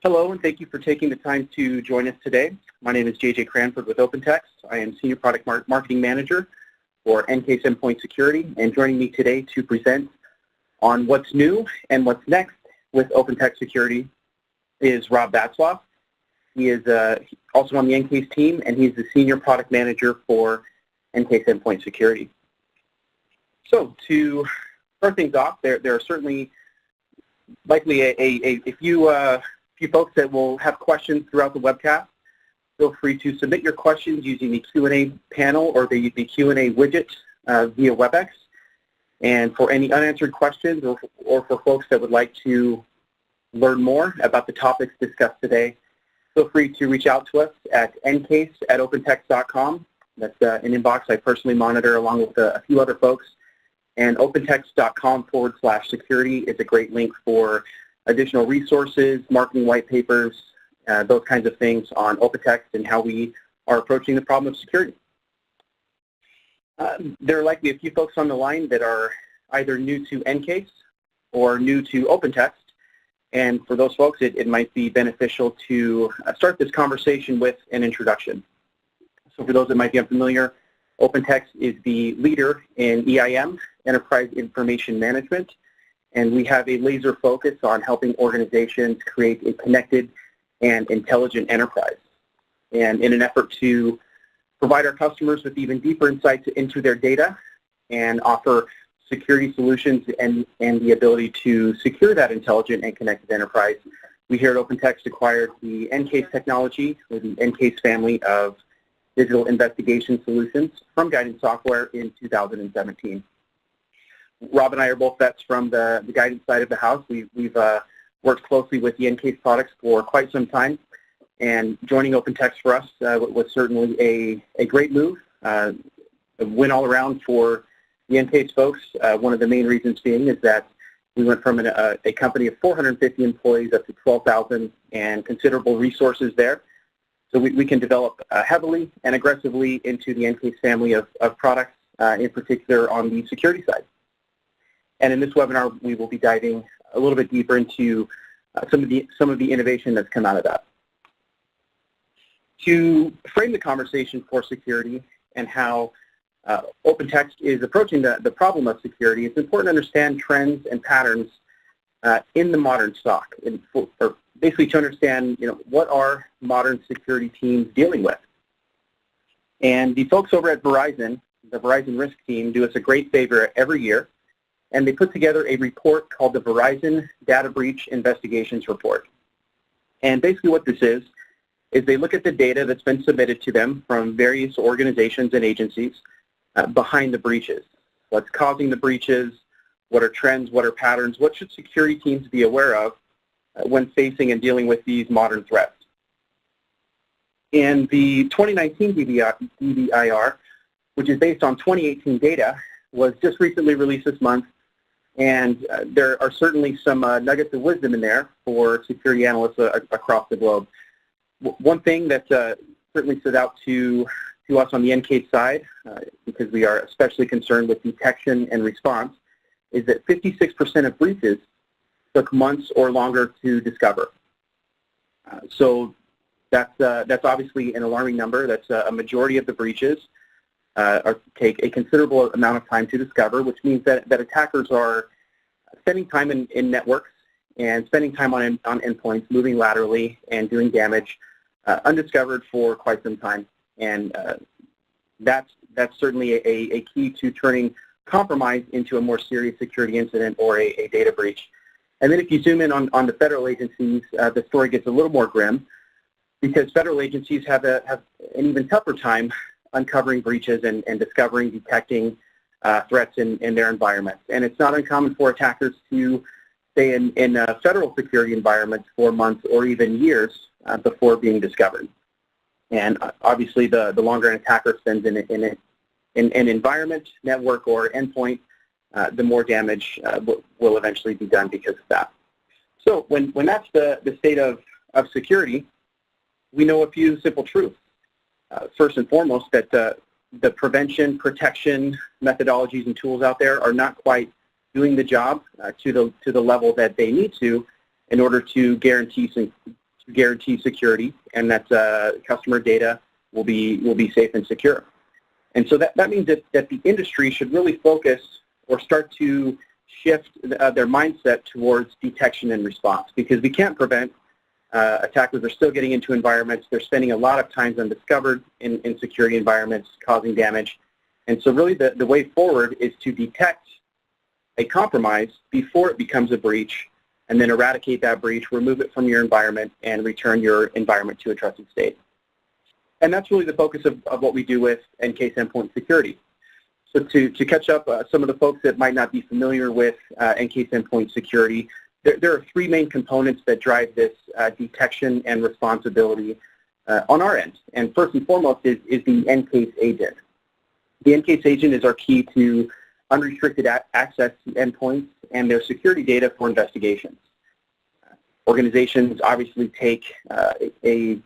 Hello, and thank you for taking the time to join us today. My name is JJ Cranford with OpenText. I am Senior Product Marketing Manager for EnCase Endpoint Security, and joining me today to present on what's new and what's next with OpenText Security is Rob Batzloff. He is also on the EnCase team, and he's the Senior Product Manager for EnCase Endpoint Security. So to start things off, there are certainly likely a few folks that will have questions throughout the webcast. Feel free to submit your questions using the Q&A panel or the Q&A widget via WebEx. And for any unanswered questions or for folks that would like to learn more about the topics discussed today, feel free to reach out to us at encase@opentext.com. That's an inbox I personally monitor along with a few other folks. And opentext.com/security is a great link for additional resources, marketing white papers, those kinds of things on OpenText and how we are approaching the problem of security. There are likely a few folks on the line that are either new to EnCase or new to OpenText. And for those folks, it might be beneficial to start this conversation with an introduction. So for those that might be unfamiliar, OpenText is the leader in EIM, Enterprise Information Management, and we have a laser focus on helping organizations create a connected and intelligent enterprise. And in an effort to provide our customers with even deeper insights into their data and offer security solutions and the ability to secure that intelligent and connected enterprise, we here at OpenText acquired the EnCase technology, or the EnCase family of digital investigation solutions from Guidance Software in 2017. Rob and I are both vets from the guidance side of the house. We've worked closely with the EnCase products for quite some time, and joining OpenText for us was certainly a great move, a win all around for the EnCase folks. One of the main reasons being is that we went from a company of 450 employees up to 12,000 and considerable resources there. So we can develop heavily and aggressively into the EnCase family of products, in particular on the security side. And in this webinar, we will be diving a little bit deeper into some of the innovation that's come out of that. To frame the conversation for security and how OpenText is approaching the problem of security, it's important to understand trends and patterns in the modern SOC, or basically to understand, what are modern security teams dealing with. And the folks over at Verizon, the Verizon Risk Team, do us a great favor every year, and they put together a report called the Verizon Data Breach Investigations Report. And basically what this is they look at the data that's been submitted to them from various organizations and agencies behind the breaches. What's causing the breaches, what are trends, what are patterns, what should security teams be aware of when facing and dealing with these modern threats. And the 2019 DBIR, which is based on 2018 data, was just recently released this month, and there are certainly some nuggets of wisdom in there for security analysts across the globe. One thing that certainly stood out to us on the EnCase side, because we are especially concerned with detection and response, is that 56% of breaches took months or longer to discover. So that's obviously an alarming number. That's a majority of the breaches take a considerable amount of time to discover, which means that attackers are spending time in networks and spending time on endpoints, moving laterally and doing damage undiscovered for quite some time. And that's certainly a key to turning compromise into a more serious security incident or a data breach. And then if you zoom in on the federal agencies, the story gets a little more grim, because federal agencies have an even tougher time uncovering breaches and discovering, detecting threats in their environments. And it's not uncommon for attackers to stay in federal security environments for months or even years before being discovered. And obviously, the longer an attacker spends in an environment, network, or endpoint, the more damage will eventually be done because of that. So when that's the state of security, we know a few simple truths. First and foremost, that the prevention, protection methodologies and tools out there are not quite doing the job to the level that they need to in order to guarantee guarantee security, and that customer data will be safe and secure. And so that means that the industry should really focus or start to shift their mindset towards detection and response, because we can't prevent attackers are still getting into environments. They're spending a lot of time undiscovered in security environments, causing damage. And so really the way forward is to detect a compromise before it becomes a breach, and then eradicate that breach, remove it from your environment, and return your environment to a trusted state. And that's really the focus of what we do with EnCase Endpoint Security. So to catch up, some of the folks that might not be familiar with EnCase Endpoint Security, there are three main components that drive this detection and responsibility on our end. And first and foremost is the EnCase agent. The EnCase agent is our key to unrestricted access to endpoints and their security data for investigations. Organizations obviously take a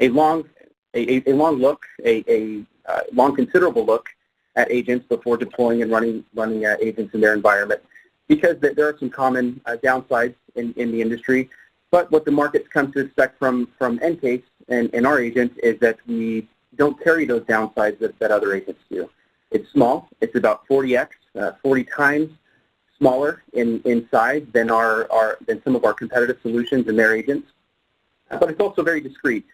long considerable look at agents before deploying and running agents in their environment, because there are some common downsides in the industry. But what the market's come to expect from EnCase and our agents is that we don't carry those downsides that other agents do. It's small. It's about 40 times smaller in size than some of our competitive solutions and their agents. But it's also very discreet.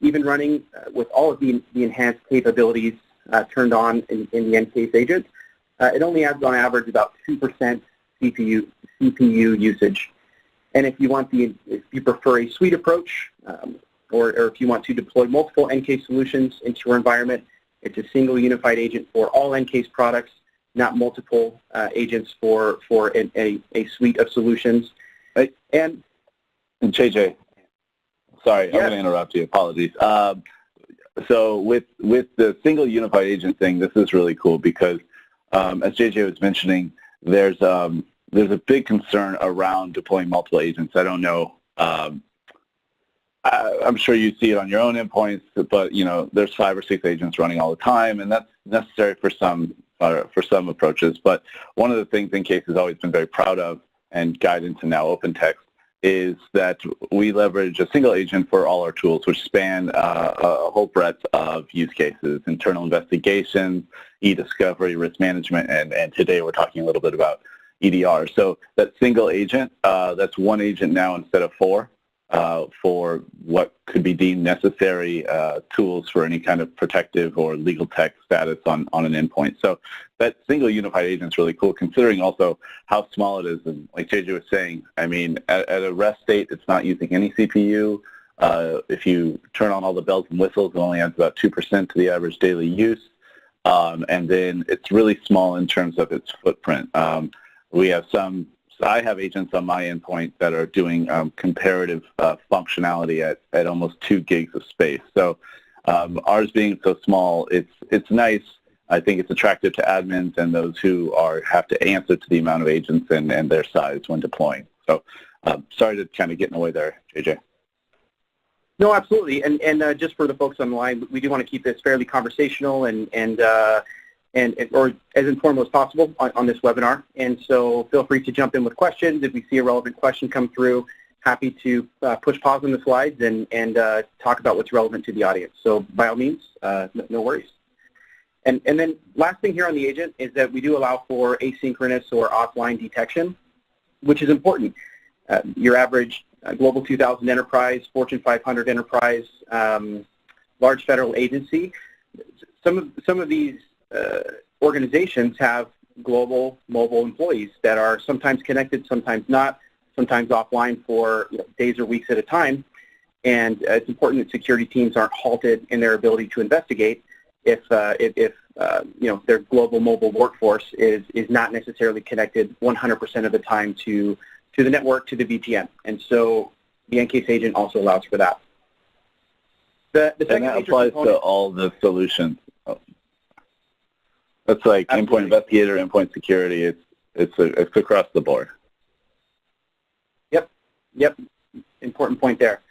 Even running with all of the enhanced capabilities turned on in the EnCase agent, it only adds on average about 2% CPU usage. And if you prefer a suite approach, or if you want to deploy multiple EnCase solutions into your environment, it's a single unified agent for all EnCase products, not multiple agents for a suite of solutions. And JJ, sorry, yes. I'm going to interrupt you. Apologies. So with the single unified agent thing, this is really cool because, as JJ was mentioning, there's a big concern around deploying multiple agents. I don't know. I'm sure you see it on your own endpoints, but there's 5 or 6 agents running all the time, and that's necessary for some approaches. But one of the things EnCase has always been very proud of, and guidance and now OpenText, is that we leverage a single agent for all our tools, which span a whole breadth of use cases: internal investigations, e-discovery, risk management, and today we're talking a little bit about EDR. So that single agent, that's one agent now instead of 4. For what could be deemed necessary tools for any kind of protective or legal tech status on an endpoint. So that single unified agent is really cool, considering also how small it is. And like JJ was saying, I mean, at a rest state, it's not using any CPU. If you turn on all the bells and whistles, it only adds about 2% to the average daily use. And then it's really small in terms of its footprint. I have agents on my endpoint that are doing comparative functionality at almost 2 gigs of space. So ours being so small, it's nice. I think it's attractive to admins and those who have to answer to the amount of agents and their size when deploying. So sorry to kind of get in the way there, JJ. No, absolutely. And just for the folks on the line, we do want to keep this fairly conversational or as informal as possible on this webinar. And so feel free to jump in with questions. If we see a relevant question come through, happy to push pause on the slides and talk about what's relevant to the audience. So by all means, no worries. And then last thing here on the agent is that we do allow for asynchronous or offline detection, which is important. Your average Global 2000 enterprise, Fortune 500 enterprise, large federal agency, some of these organizations have global mobile employees that are sometimes connected, sometimes not, sometimes offline for days or weeks at a time. And it's important that security teams aren't halted in their ability to investigate if their global mobile workforce is not necessarily connected 100% of the time to the network, to the VPN. And so the EnCase agent also allows for that. And that applies to all the solutions. That's like Absolutely. Endpoint Investigator, Endpoint Security. It's across the board. Yep. Important point there.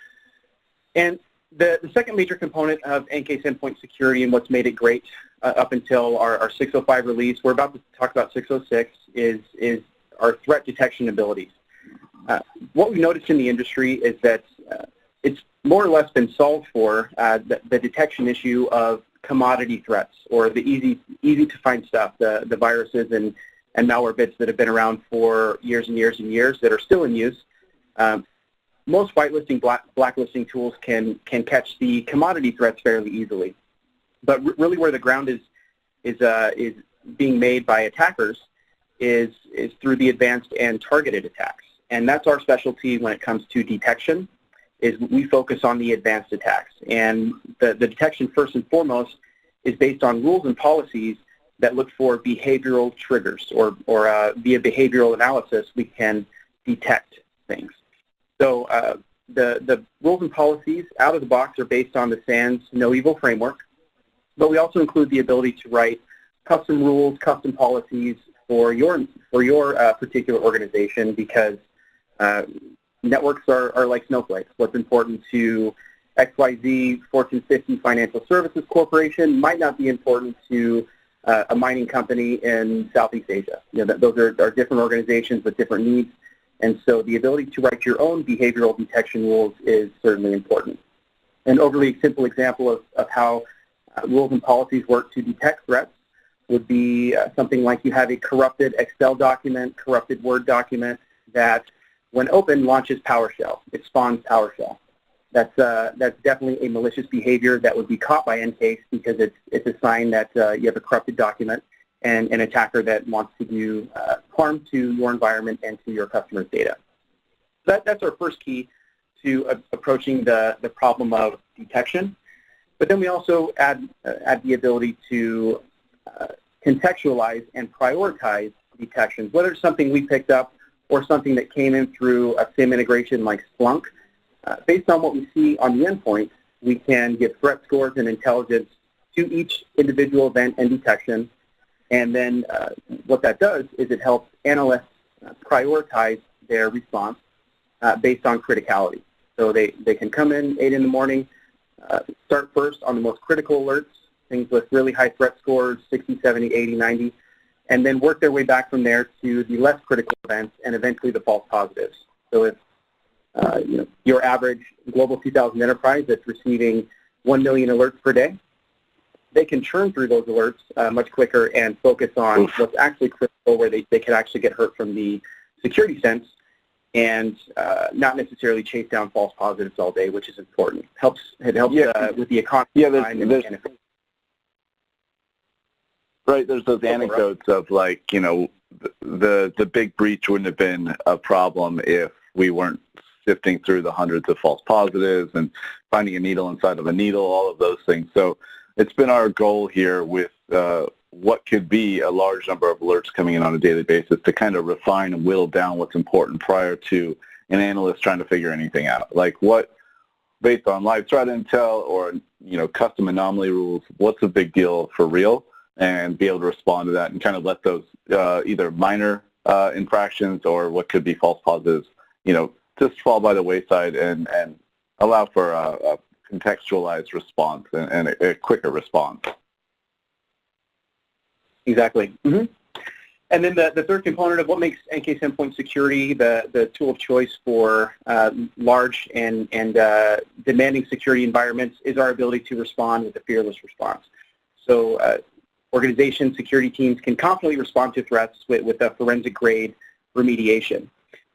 And the second major component of EnCase Endpoint Security and what's made it great up until our 605 release, we're about to talk about 606, is our threat detection abilities. What we noticed in the industry is that it's more or less been solved for the detection issue of commodity threats, or the easy to find stuff, the viruses and malware bits that have been around for years and years and years that are still in use. Most whitelisting, blacklisting tools can catch the commodity threats fairly easily, but really where the ground is being made by attackers is through the advanced and targeted attacks, and that's our specialty when it comes to detection. Is we focus on the advanced attacks, and the detection first and foremost is based on rules and policies that look for behavioral triggers, or via behavioral analysis we can detect things. So the rules and policies out of the box are based on the SANS No Evil framework, but we also include the ability to write custom rules, custom policies for your particular organization, because networks are like snowflakes. What's important to XYZ Fortune 50 Financial Services Corporation might not be important to a mining company in Southeast Asia. Those are different organizations with different needs, and so the ability to write your own behavioral detection rules is certainly important. An overly simple example of how rules and policies work to detect threats would be something like you have a corrupted Excel document, corrupted Word document that, when open, launches PowerShell. It spawns PowerShell. That's definitely a malicious behavior that would be caught by EnCase, because it's a sign that you have a corrupted document and an attacker that wants to do harm to your environment and to your customers' data. So that's our first key to approaching the problem of detection. But then we also add the ability to contextualize and prioritize detections, whether it's something we picked up or something that came in through a SIEM integration like Splunk. Based on what we see on the endpoint, we can give threat scores and intelligence to each individual event and detection. And then what that does is it helps analysts prioritize their response based on criticality. So they can come in 8 in the morning, start first on the most critical alerts, things with really high threat scores, 60, 70, 80, 90, and then work their way back from there to the less critical events and eventually the false positives. So if your average Global 2000 enterprise that's receiving 1 million alerts per day, they can churn through those alerts much quicker and focus on what's actually critical, where they can actually get hurt from the security sense, and not necessarily chase down false positives all day, which is important. It helps with the economy. Yeah, right, there's those anecdotes of, like, the big breach wouldn't have been a problem if we weren't sifting through the hundreds of false positives and finding a needle inside of a needle, all of those things. So it's been our goal here with what could be a large number of alerts coming in on a daily basis to kind of refine and whittle down what's important prior to an analyst trying to figure anything out. Like, what, based on live threat intel or custom anomaly rules, what's a big deal for real, and be able to respond to that and kind of let those either minor infractions or what could be false positives, just fall by the wayside and allow for a contextualized response and a quicker response. Exactly. Mm-hmm. And then the third component of what makes EnCase Endpoint Security the tool of choice for large and demanding security environments is our ability to respond with a fearless response. So organizations, security teams can confidently respond to threats with a forensic-grade remediation.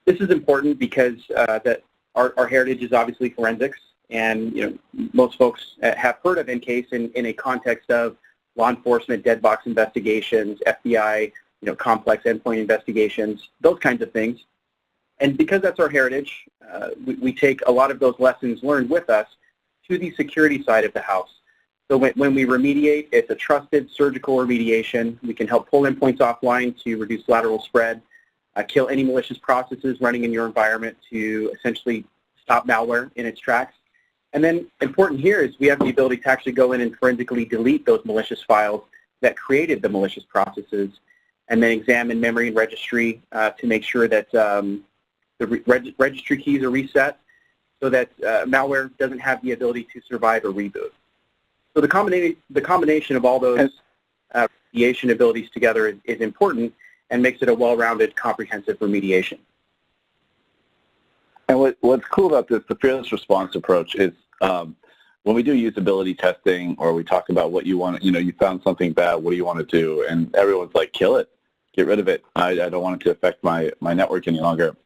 This is important because our heritage is obviously forensics, and most folks have heard of EnCase in a context of law enforcement, dead box investigations, FBI, complex endpoint investigations, those kinds of things. And because that's our heritage, we take a lot of those lessons learned with us to the security side of the house. So when we remediate, it's a trusted surgical remediation. We can help pull endpoints offline to reduce lateral spread, kill any malicious processes running in your environment to essentially stop malware in its tracks. And then important here is we have the ability to actually go in and forensically delete those malicious files that created the malicious processes, and then examine memory and registry to make sure that the registry keys are reset so that malware doesn't have the ability to survive or reboot. So the combination of all those remediation abilities together is important and makes it a well-rounded, comprehensive remediation. And what's cool about this, the fearless response approach, is when we do usability testing or we talk about what you want, you found something bad, what do you want to do? And everyone's like, kill it, get rid of it. I don't want it to affect my network any longer.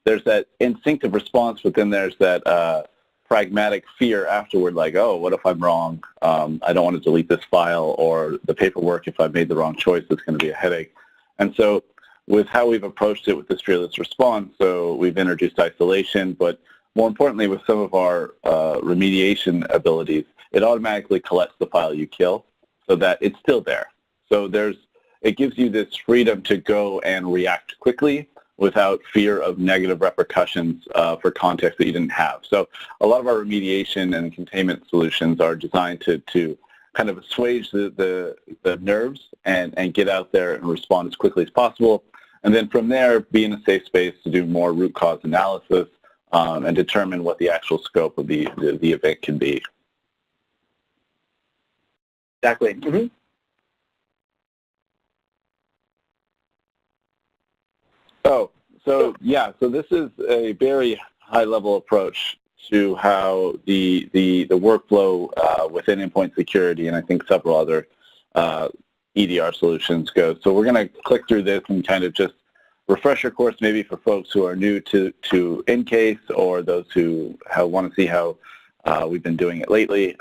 There's that instinctive response, but then there's that pragmatic fear afterward, like, oh, what if I'm wrong? I don't want to delete this file, or the paperwork, if I've made the wrong choice, it's going to be a headache. And so with how we've approached it with this fearless response, so we've introduced isolation, but more importantly, with some of our remediation abilities, it automatically collects the file you kill so that it's still there. So it gives you this freedom to go and react quickly without fear of negative repercussions for context that you didn't have. So a lot of our remediation and containment solutions are designed to kind of assuage the nerves and get out there and respond as quickly as possible. And then from there, be in a safe space to do more root cause analysis and determine what the actual scope of the event can be. Exactly. Mm-hmm. So this is a very high-level approach to how the workflow within endpoint security, and I think several other EDR solutions go. So we're going to click through this and kind of just refresh your course, maybe for folks who are new to EnCase or those who want to see how we've been doing it lately.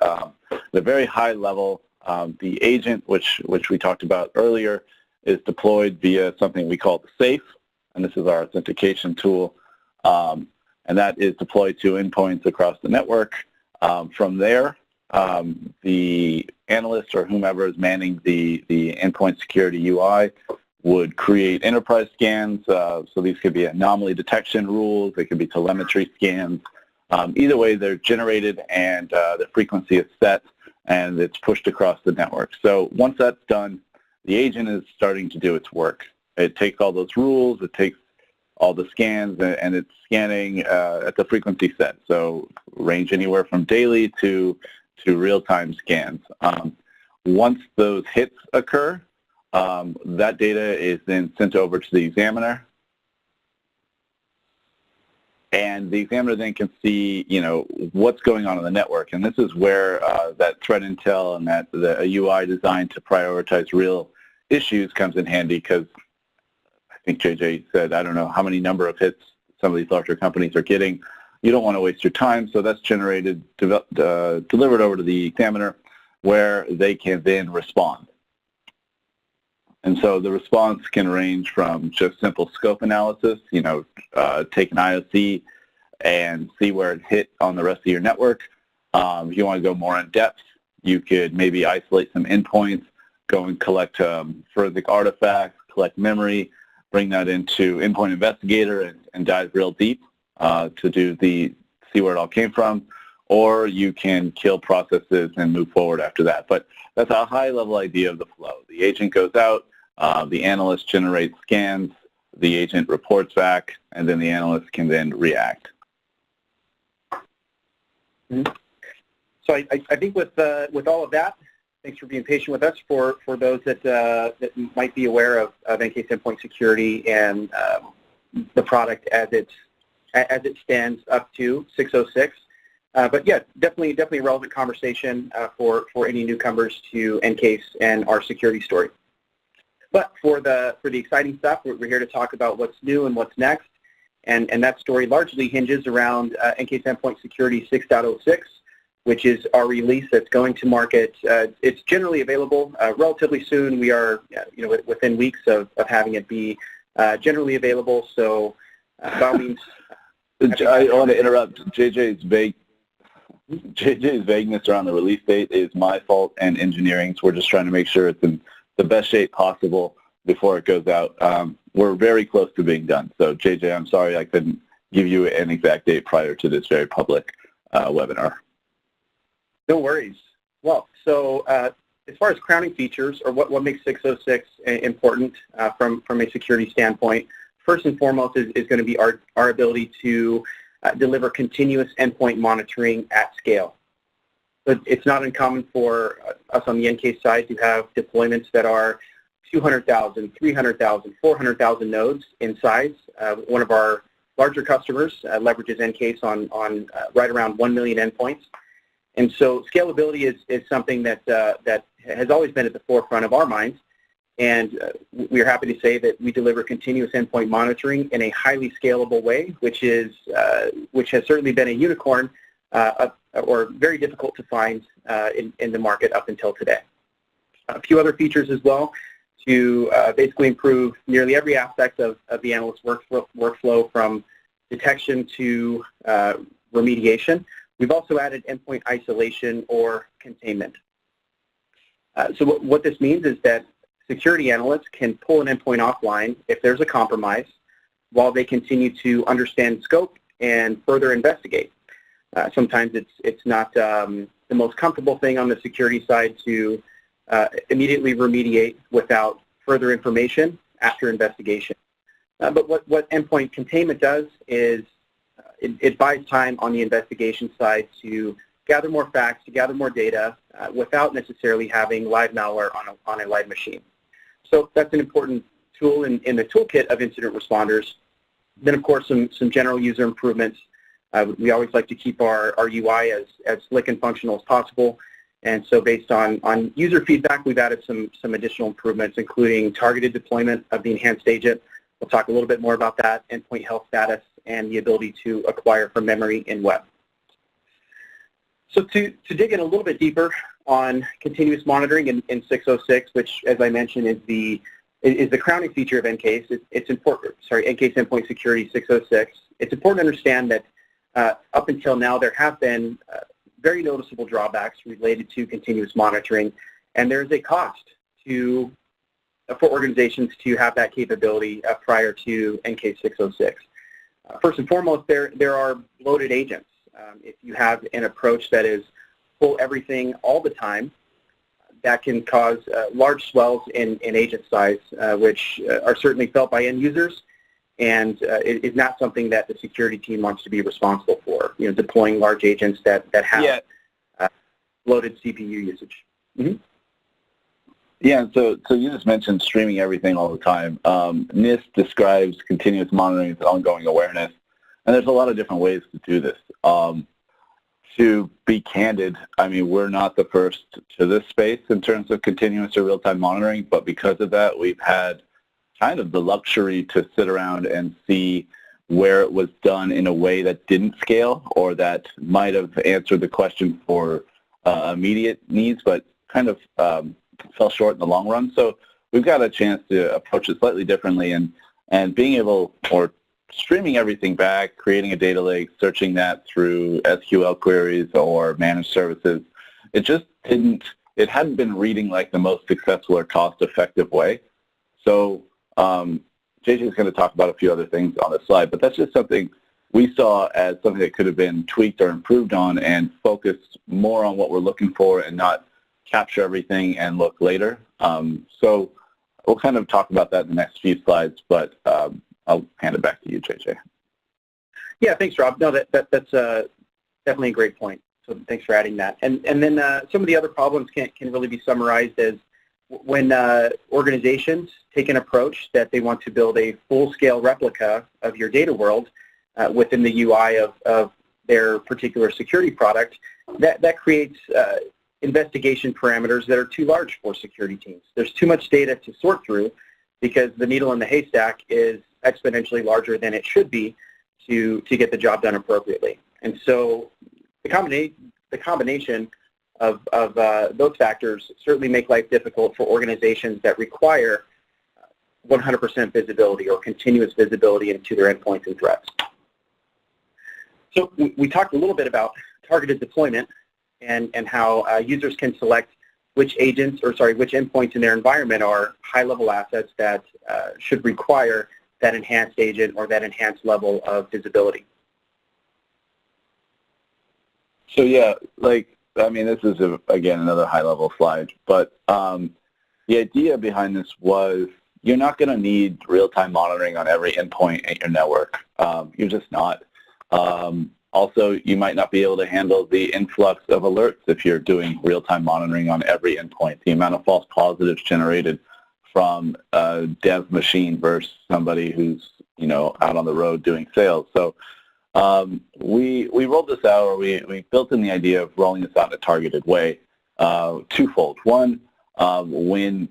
The very high level, the agent, which we talked about earlier, is deployed via something we call the SAFE, and this is our authentication tool, and that is deployed to endpoints across the network. From there, the analyst or whomever is manning the endpoint security UI would create enterprise scans. So these could be anomaly detection rules, they could be telemetry scans. Either way, they're generated and the frequency is set and it's pushed across the network. So once that's done, the agent is starting to do its work. It takes all those rules, it takes all the scans, and it's scanning at the frequency set. So range anywhere from daily to real-time scans. Once those hits occur, that data is then sent over to the examiner, and the examiner then can see, what's going on in the network. And this is where that threat intel and that the UI designed to prioritize real issues comes in handy, because I think JJ said, I don't know how many number of hits some of these larger companies are getting. You don't want to waste your time, so that's generated, delivered over to the examiner, where they can then respond. And so the response can range from just simple scope analysis, take an IOC and see where it hit on the rest of your network. If you want to go more in depth, you could maybe isolate some endpoints, go and collect forensic artifacts, collect memory, bring that into Endpoint Investigator and dive real deep to see where it all came from. Or you can kill processes and move forward after that. But that's a high-level idea of the flow. The agent goes out, the analyst generates scans, the agent reports back, and then the analyst can then react. Mm-hmm. So I think with all of that, thanks for being patient with us. For those that might be aware of EnCase Endpoint Security and the product as it stands up to 606. But yeah, definitely a relevant conversation for any newcomers to EnCase and our security story. But for the exciting stuff, we're here to talk about what's new and what's next, and that story largely hinges around EnCase Endpoint Security 6.06, which is our release that's going to market. It's generally available relatively soon. We are within weeks of having it be generally available. So by all means, I want to interrupt. JJ's vagueness around the release date is my fault and engineering, so we're just trying to make sure it's in the best shape possible before it goes out. We're very close to being done. So JJ, I'm sorry I couldn't give you an exact date prior to this very public webinar. No worries. Well, so as far as crowning features, or what makes 606 important from a security standpoint, first and foremost is going to be our ability to deliver continuous endpoint monitoring at scale. But it's not uncommon for us on the EnCase side to have deployments that are 200,000, 300,000, 400,000 nodes in size. One of our larger customers leverages EnCase on right around 1 million endpoints. And so scalability is something that has always been at the forefront of our minds. And we are happy to say that we deliver continuous endpoint monitoring in a highly scalable way, which has certainly been a unicorn or very difficult to find in the market up until today. A few other features as well to basically improve nearly every aspect of the analyst workflow from detection to remediation. We've also added endpoint isolation or containment. So what this means is that security analysts can pull an endpoint offline if there's a compromise while they continue to understand scope and further investigate. Sometimes it's not the most comfortable thing on the security side to immediately remediate without further information after investigation. But what endpoint containment does is it buys time on the investigation side to gather more facts, to gather more data without necessarily having live malware on a live machine. So that's an important tool in the toolkit of incident responders. Then, of course, some general user improvements. We always like to keep our UI as slick and functional as possible. And so based on user feedback, we've added some additional improvements, including targeted deployment of the enhanced agent. We'll talk a little bit more about that, endpoint health status, and the ability to acquire from memory in web. So to dig in a little bit deeper on continuous monitoring in 606, which, as I mentioned, is the crowning feature of EnCase. It's important. Sorry, EnCase Endpoint Security 606. It's important to understand that up until now there have been very noticeable drawbacks related to continuous monitoring, and there is a cost for organizations to have that capability prior to EnCase 606. First and foremost, there are bloated agents. If you have an approach that is pull everything all the time, that can cause large swells in agent size, which are certainly felt by end users, and it is not something that the security team wants to be responsible for. Deploying large agents that have loaded CPU usage. Mm-hmm. Yeah, so you just mentioned streaming everything all the time. NIST describes continuous monitoring as ongoing awareness, and there's a lot of different ways to do this. To be candid, I mean, we're not the first to this space in terms of continuous or real-time monitoring, but because of that, we've had kind of the luxury to sit around and see where it was done in a way that didn't scale or that might have answered the question for immediate needs, but kind of fell short in the long run. So we've got a chance to approach it slightly differently, and being able, or streaming everything back, creating a data lake, searching that through SQL queries or managed services, it hadn't been reading like the most successful or cost-effective way. So JJ is going to talk about a few other things on this slide, but that's just something we saw as something that could have been tweaked or improved on and focused more on what we're looking for and not capture everything and look later. So we'll kind of talk about that in the next few slides, but I'll hand it back to you, JJ. Yeah, thanks, Rob. No, that's definitely a great point. So thanks for adding that. And then some of the other problems can really be summarized as when organizations take an approach that they want to build a full-scale replica of your data world within the UI of their particular security product, that creates investigation parameters that are too large for security teams. There's too much data to sort through because the needle in the haystack is exponentially larger than it should be to get the job done appropriately. And so the combination of those factors certainly make life difficult for organizations that require 100% visibility or continuous visibility into their endpoints and threats. So we talked a little bit about targeted deployment and how users can select which endpoints in their environment are high-level assets that should require that enhanced agent or that enhanced level of visibility. So yeah, this is, again, another high-level slide, but the idea behind this was you're not going to need real-time monitoring on every endpoint in your network. You're just not. Also, you might not be able to handle the influx of alerts if you're doing real-time monitoring on every endpoint. The amount of false positives generated from a dev machine versus somebody who's out on the road doing sales. So we rolled this out, or we built in the idea of rolling this out in a targeted way, twofold. One, when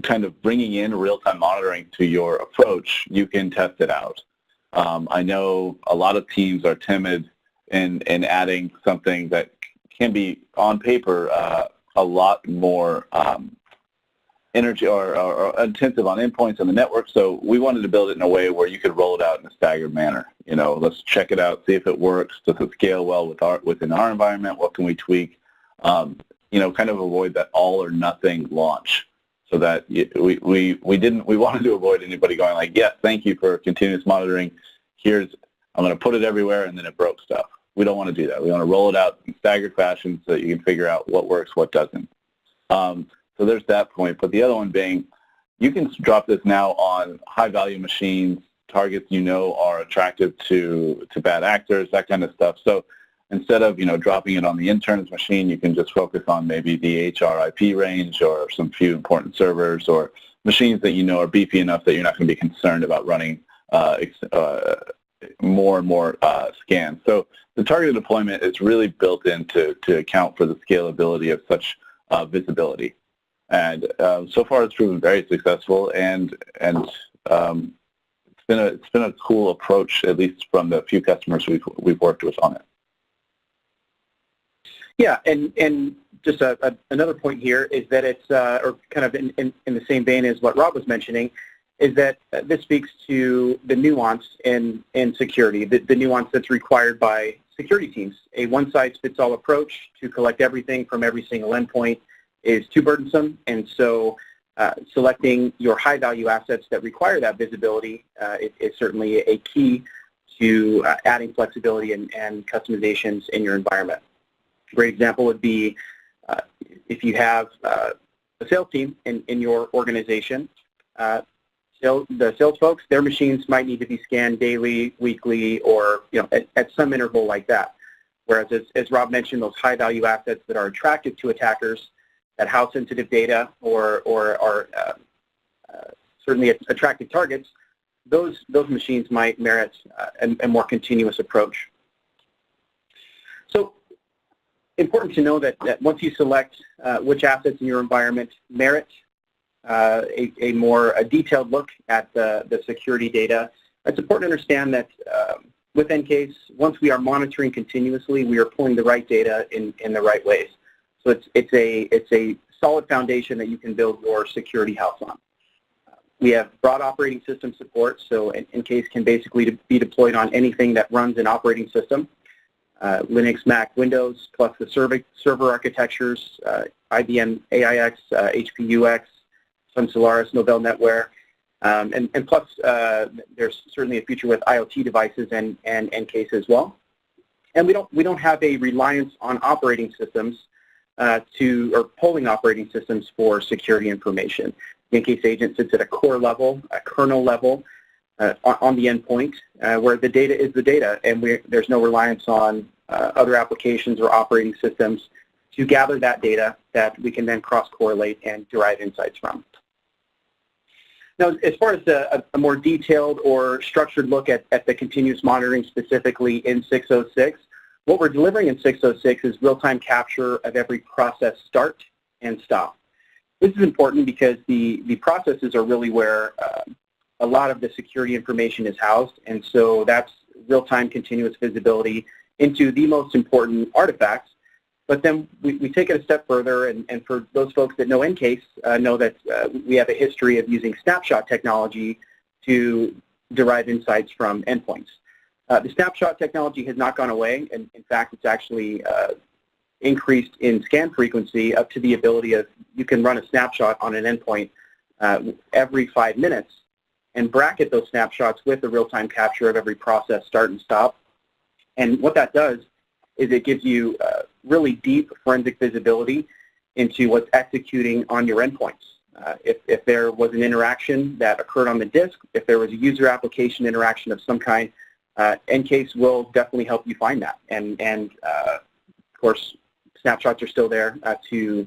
kind of bringing in real-time monitoring to your approach, you can test it out. I know a lot of teams are timid in adding something that can be, on paper, a lot more energy or intensive on endpoints on the network. So we wanted to build it in a way where you could roll it out in a staggered manner. Let's check it out, see if it works. Does it scale well within our environment? What can we tweak? Kind of avoid that all or nothing launch. So that we wanted to avoid anybody going like, yes, thank you for continuous monitoring. I'm going to put it everywhere, and then it broke stuff. We don't want to do that. We want to roll it out in staggered fashion so that you can figure out what works, what doesn't. So there's that point. But the other one being, you can drop this now on high-value machines, targets are attractive to bad actors, that kind of stuff. So instead of dropping it on the intern's machine, you can just focus on maybe the HR IP range or some few important servers or machines that are beefy enough that you're not going to be concerned about running more and more scans. So the targeted deployment is really built in to account for the scalability of such visibility. And so far it's proven very successful, and it's been a cool approach, at least from the few customers we've worked with on it. Yeah, and just another point here is that it's, or kind of in the same vein as what Rob was mentioning, is that this speaks to the nuance in security, the nuance that's required by security teams. A one-size-fits-all approach to collect everything from every single endpoint is too burdensome, and so selecting your high-value assets that require that visibility is certainly a key to adding flexibility and customizations in your environment. A great example would be if you have a sales team in your organization. The sales folks, their machines might need to be scanned daily, weekly, or at some interval like that. Whereas, as Rob mentioned, those high-value assets that are attractive to attackers, that house sensitive data, or are certainly attractive targets, those machines might merit a more continuous approach. So, important to know that once you select which assets in your environment merit a more detailed look at the security data, it's important to understand that with EnCase, once we are monitoring continuously, we are pulling the right data in the right ways. So it's a solid foundation that you can build your security house on. We have broad operating system support, so EnCase can basically be deployed on anything that runs an operating system. Linux, Mac, Windows, plus the server architectures, IBM AIX, HP UX, some Solaris, Novell NetWare, and plus there's certainly a future with IoT devices and EnCase as well. And we don't have a reliance on operating systems or polling operating systems for security information. The EnCase agent sits at a core level, a kernel level, on the endpoint, where the data is the data, and there's no reliance on other applications or operating systems to gather that data that we can then cross-correlate and derive insights from. Now, as far as a more detailed or structured look at the continuous monitoring specifically in 606, what we're delivering in 606 is real-time capture of every process start and stop. This is important because the processes are really where a lot of the security information is housed, and so that's real-time continuous visibility into the most important artifacts. But then we take it a step further, and for those folks that know EnCase, know that we have a history of using snapshot technology to derive insights from endpoints. The snapshot technology has not gone away, and in fact, it's actually increased in scan frequency up to the ability of you can run a snapshot on an endpoint every 5 minutes and bracket those snapshots with the real-time capture of every process start and stop. And what that does is it gives you really deep forensic visibility into what's executing on your endpoints. If there was an interaction that occurred on the disk, if there was a user application interaction of some kind, EnCase will definitely help you find that. And of course, snapshots are still there to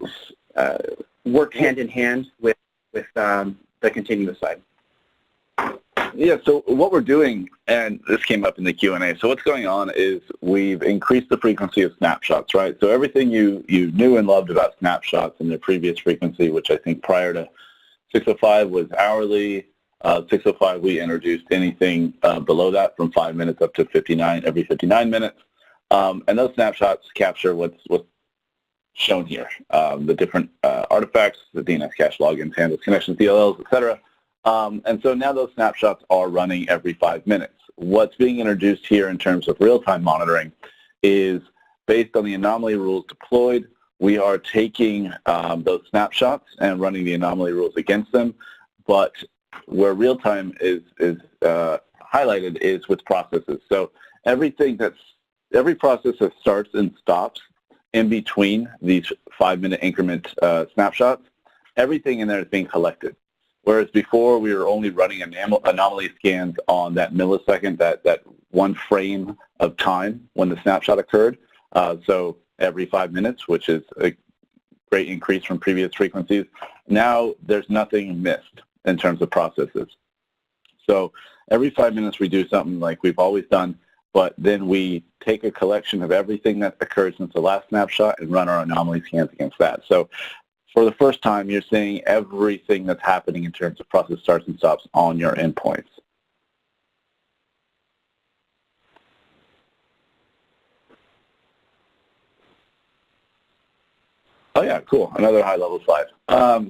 work hand in hand with the continuous side. Yeah, so what we're doing, and this came up in the Q&A, so what's going on is we've increased the frequency of snapshots, right? So everything you knew and loved about snapshots in their previous frequency, which I think prior to 605 was hourly. 605, we introduced anything below that from 5 minutes up to 59, every 59 minutes. And those snapshots capture what's shown here, the different artifacts, the DNS cache logins, handles, connections, DLLs, et cetera. And so now those snapshots are running every 5 minutes. What's being introduced here in terms of real-time monitoring is based on the anomaly rules deployed. We are taking those snapshots and running the anomaly rules against them, but where real-time is highlighted is with processes. So every process that starts and stops in between these 5-minute increment snapshots, everything in there is being collected. Whereas before we were only running anomaly scans on that millisecond, that one frame of time when the snapshot occurred. So every 5 minutes, which is a great increase from previous frequencies. Now there's nothing missed in terms of processes. So every 5 minutes we do something like we've always done, but then we take a collection of everything that occurred since the last snapshot and run our anomaly scans against that. So for the first time, you're seeing everything that's happening in terms of process starts and stops on your endpoints. Oh yeah, cool. Another high-level slide.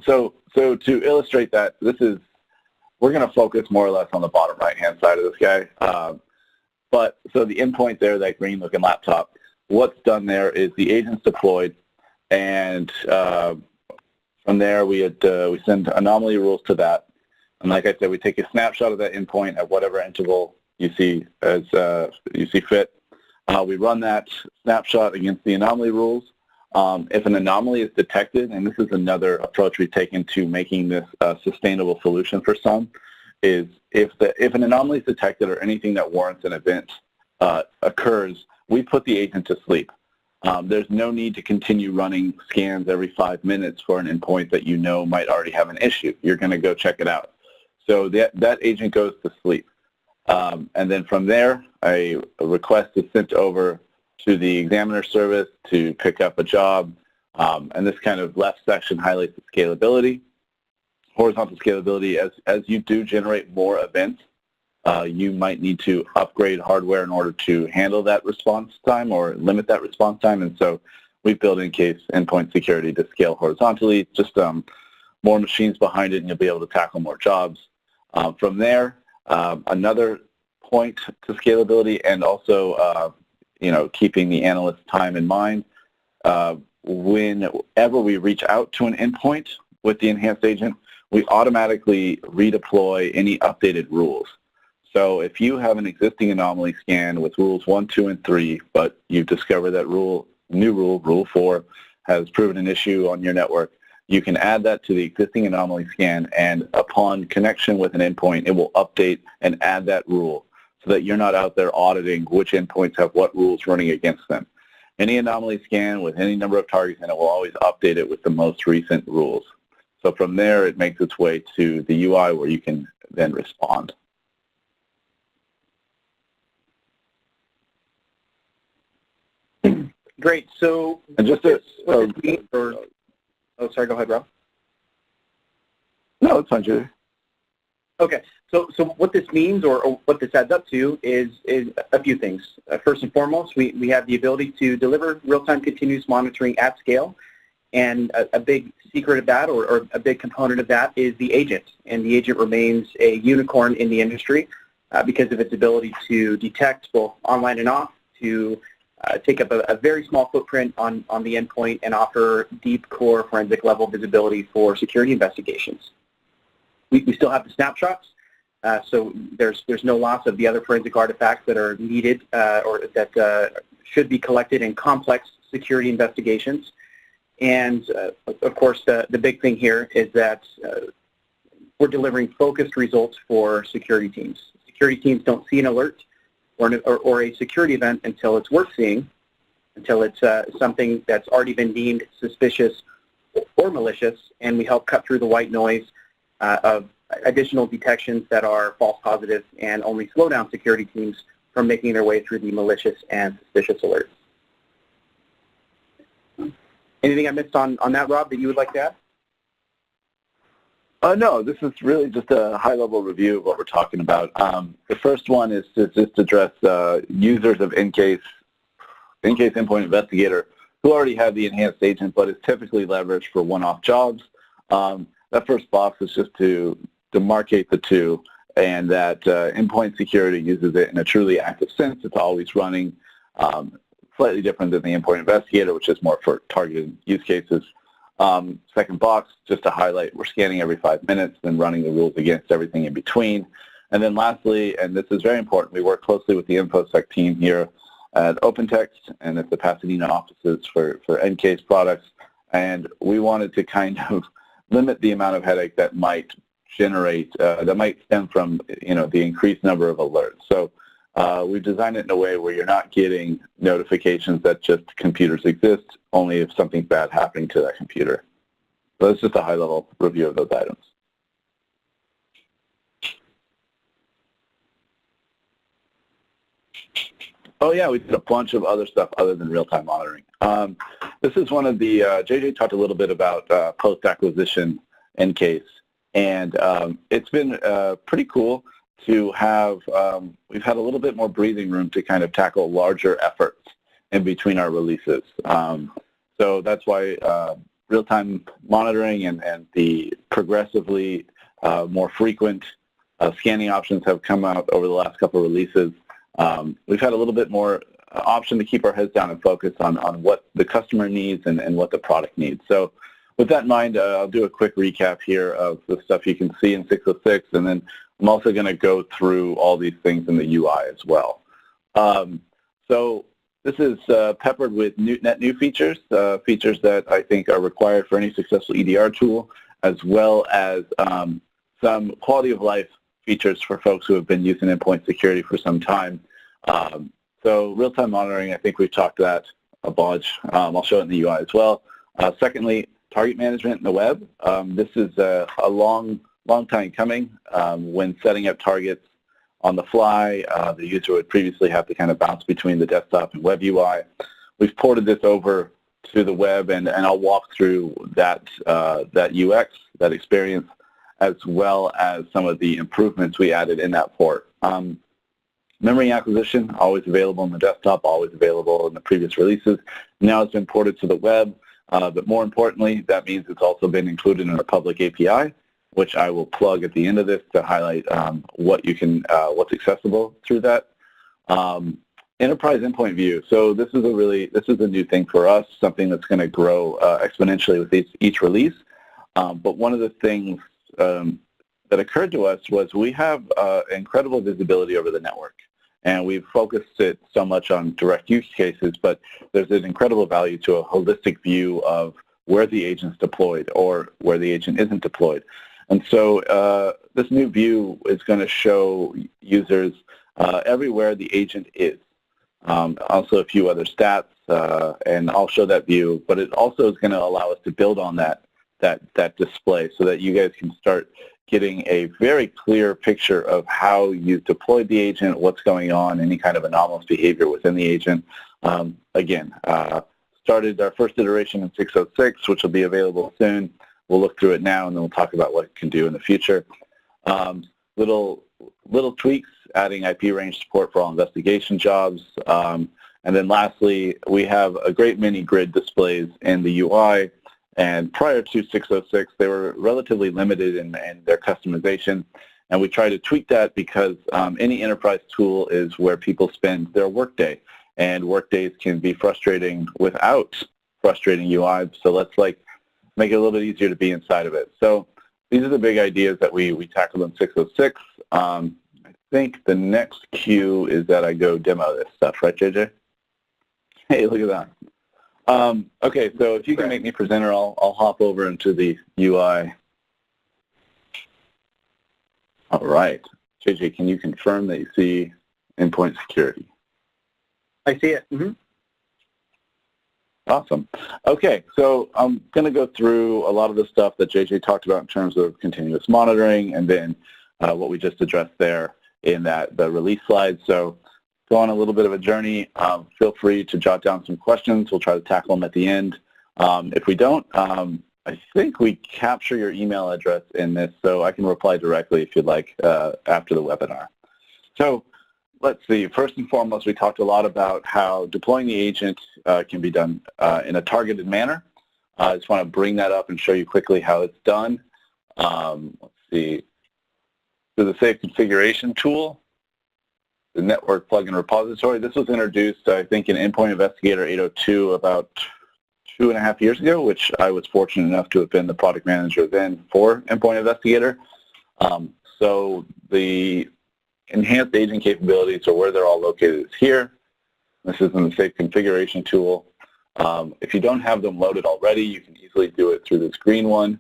So to illustrate that, we're going to focus more or less on the bottom right-hand side of this guy. So the endpoint there, that green-looking laptop, what's done there is the agent's deployed, and from there we send anomaly rules to that. And like I said, we take a snapshot of that endpoint at whatever interval you see as you see fit. We run that snapshot against the anomaly rules. If an anomaly is detected, and this is another approach we've taken to making this a sustainable solution for some, is if an anomaly is detected or anything that warrants an event occurs, we put the agent to sleep. There's no need to continue running scans every 5 minutes for an endpoint that you know might already have an issue. You're going to go check it out. So that agent goes to sleep. And then from there, a request is sent over to the examiner service to pick up a job. And this kind of left section highlights the scalability. Horizontal scalability, as you do generate more events, you might need to upgrade hardware in order to handle that response time or limit that response time. And so we built EnCase Endpoint Security to scale horizontally, just more machines behind it, and you'll be able to tackle more jobs. From there, another point to scalability, and also keeping the analyst's time in mind, whenever we reach out to an endpoint with the enhanced agent, we automatically redeploy any updated rules. So if you have an existing anomaly scan with rules 1, 2, and 3, but you discover that new rule 4, has proven an issue on your network, you can add that to the existing anomaly scan, and upon connection with an endpoint, it will update and add that rule so that you're not out there auditing which endpoints have what rules running against them. Any anomaly scan with any number of targets in it will always update it with the most recent rules. So from there, it makes its way to the UI where you can then respond. Great. So, and just oh, sorry. Go ahead, Rob. No, it's fine, Julie. Okay. So what this means, or what this adds up to, is a few things. First and foremost, we have the ability to deliver real-time continuous monitoring at scale, and a big secret of that, or a big component of that, is the agent. And the agent remains a unicorn in the industry because of its ability to detect both online and off, to take up a very small footprint on the endpoint, and offer deep core forensic level visibility for security investigations. We still have the snapshots, so there's no loss of the other forensic artifacts that are needed or that should be collected in complex security investigations. And of course, the big thing here is that we're delivering focused results for security teams. Security teams don't see an alert or a security event until it's worth seeing, until it's something that's already been deemed suspicious or malicious, and we help cut through the white noise of additional detections that are false positives and only slow down security teams from making their way through the malicious and suspicious alerts. Anything I missed on that, Rob, that you would like to add? No, this is really just a high-level review of what we're talking about. The first one is to just address users of EnCase Endpoint Investigator who already have the enhanced agent but is typically leveraged for one-off jobs. That first box is just to demarcate the two, and that endpoint security uses it in a truly active sense. It's always running, slightly different than the endpoint investigator, which is more for targeted use cases. Second box, just to highlight, we're scanning every 5 minutes, then running the rules against everything in between. And then lastly, and this is very important, we work closely with the InfoSec team here at OpenText and at the Pasadena offices for EnCase products, and we wanted to kind of limit the amount of headache that might generate, that might stem from, the increased number of alerts. So we've designed it in a way where you're not getting notifications that just computers exist, only if something's bad happening to that computer. So that's just a high-level review of those items. Oh yeah, we did a bunch of other stuff other than real-time monitoring. This is one of the, JJ talked a little bit about post-acquisition EnCase, and it's been pretty cool to have, we've had a little bit more breathing room to kind of tackle larger efforts in between our releases. So that's why real-time monitoring and the progressively more frequent scanning options have come out over the last couple of releases. We've had a little bit more option to keep our heads down and focus on what the customer needs and what the product needs. So with that in mind, I'll do a quick recap here of the stuff you can see in 606, and then I'm also going to go through all these things in the UI as well. So this is peppered with net new features, features that I think are required for any successful EDR tool, as well as some quality of life features for folks who have been using endpoint security for some time. So real-time monitoring, I think we've talked that a bunch. I'll show it in the UI as well. Secondly, target management in the web. This is a long time coming. When setting up targets on the fly, the user would previously have to kind of bounce between the desktop and web UI. We've ported this over to the web, and I'll walk through that UX, that experience, as well as some of the improvements we added in that port. Memory acquisition, always available on the desktop, always available in the previous releases. Now it's been ported to the web, but more importantly, that means it's also been included in a public API, which I will plug at the end of this to highlight what you can, what's accessible through that. Enterprise endpoint view. So this is a new thing for us, something that's going to grow exponentially with each release. But one of the things that occurred to us was we have incredible visibility over the network, and we've focused it so much on direct use cases, but there's an incredible value to a holistic view of where the agent's deployed or where the agent isn't deployed. And so this new view is going to show users everywhere the agent is. Also a few other stats, and I'll show that view, but it also is going to allow us to build on that display so that you guys can start getting a very clear picture of how you deployed the agent, what's going on, any kind of anomalous behavior within the agent. Again, started our first iteration in 606, which will be available soon. We'll look through it now, and then we'll talk about what it can do in the future. Little tweaks, adding IP range support for all investigation jobs. And then lastly, we have a great many grid displays in the UI. And prior to 606, they were relatively limited in their customization. And we try to tweak that because any enterprise tool is where people spend their workday. And workdays can be frustrating without frustrating UI. So let's make it a little bit easier to be inside of it. So these are the big ideas that we tackled in 606. I think the next cue is that I go demo this stuff, right, JJ? Hey, look at that. Okay, so if you can make me presenter, I'll hop over into the UI. All right. JJ, can you confirm that you see endpoint security? I see it. Mm-hmm. Awesome. Okay, so I'm going to go through a lot of the stuff that JJ talked about in terms of continuous monitoring, and then what we just addressed there in the release slide. So go on a little bit of a journey. Feel free to jot down some questions. We'll try to tackle them at the end. If we don't, I think we capture your email address in this, so I can reply directly if you'd like after the webinar. So let's see. First and foremost, we talked a lot about how deploying the agent can be done in a targeted manner. I just want to bring that up and show you quickly how it's done. Let's see. Through the Safe Configuration tool, the network plugin repository. This was introduced, I think, in Endpoint Investigator 802 about 2.5 years ago, which I was fortunate enough to have been the product manager then for Endpoint Investigator. So the enhanced agent capabilities, or where they're all located, is here. This is in the Safe Configuration tool. If you don't have them loaded already, you can easily do it through this green one.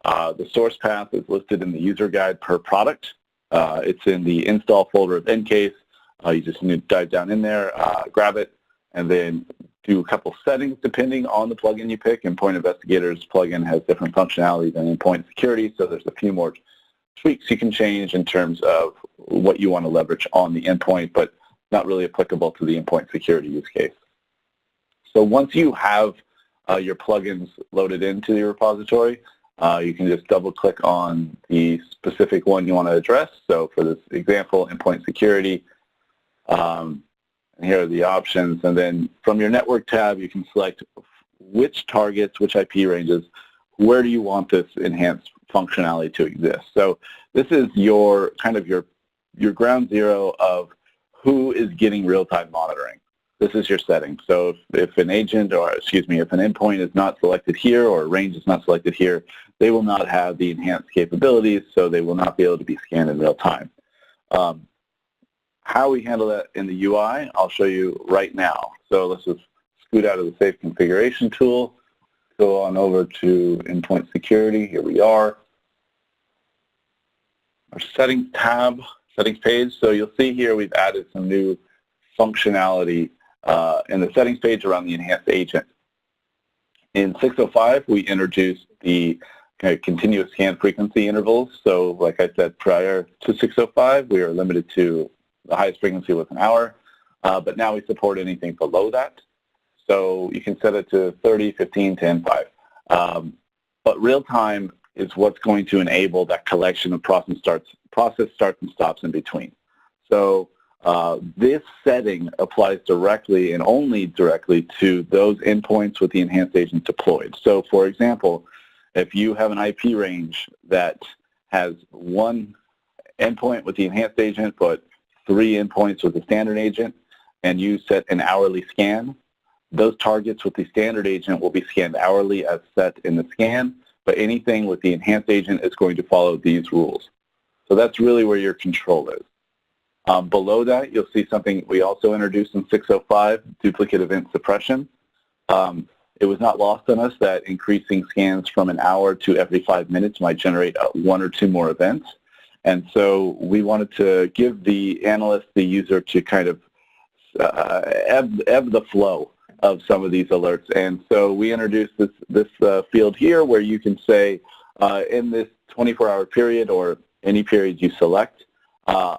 The source path is listed in the user guide per product. It's in the install folder of EnCase. You just need to dive down in there, grab it, and then do a couple settings depending on the plugin you pick. Endpoint Investigator's plugin has different functionality than Endpoint Security, so there's a few more tweaks you can change in terms of what you want to leverage on the endpoint, but not really applicable to the Endpoint Security use case. So once you have your plugins loaded into the repository, you can just double-click on the specific one you want to address. So for this example, Endpoint Security, and here are the options. And then from your network tab, you can select which targets, which IP ranges, where do you want this enhanced functionality to exist. So this is your kind of your ground zero of who is getting real-time monitoring. This is your setting. So if an agent, or excuse me, if an endpoint is not selected here or a range is not selected here, they will not have the enhanced capabilities, so they will not be able to be scanned in real time. How we handle that in the UI, I'll show you right now. So let's just scoot out of the Safe Configuration tool, go on over to Endpoint Security. Here we are. Our Settings tab, Settings page. So you'll see here we've added some new functionality in the Settings page around the enhanced agent. In 605, we introduced the continuous scan frequency intervals. So like I said, prior to 605, we are limited to the highest frequency was an hour, but now we support anything below that. So you can set it to 30, 15, 10, 5. But real time is what's going to enable that collection of process starts and stops in between. So this setting applies directly and only directly to those endpoints with the enhanced agent deployed. So for example, if you have an IP range that has one endpoint with the enhanced agent but 3 endpoints with the standard agent, and you set an hourly scan, those targets with the standard agent will be scanned hourly as set in the scan, but anything with the enhanced agent is going to follow these rules. So that's really where your control is. Below that, you'll see something we also introduced in 605, duplicate event suppression. It was not lost on us that increasing scans from an hour to every 5 minutes might generate 1 or 2 more events. And so we wanted to give the analyst, the user, to kind of ebb the flow of some of these alerts. And so we introduced this field here where you can say in this 24-hour period or any period you select,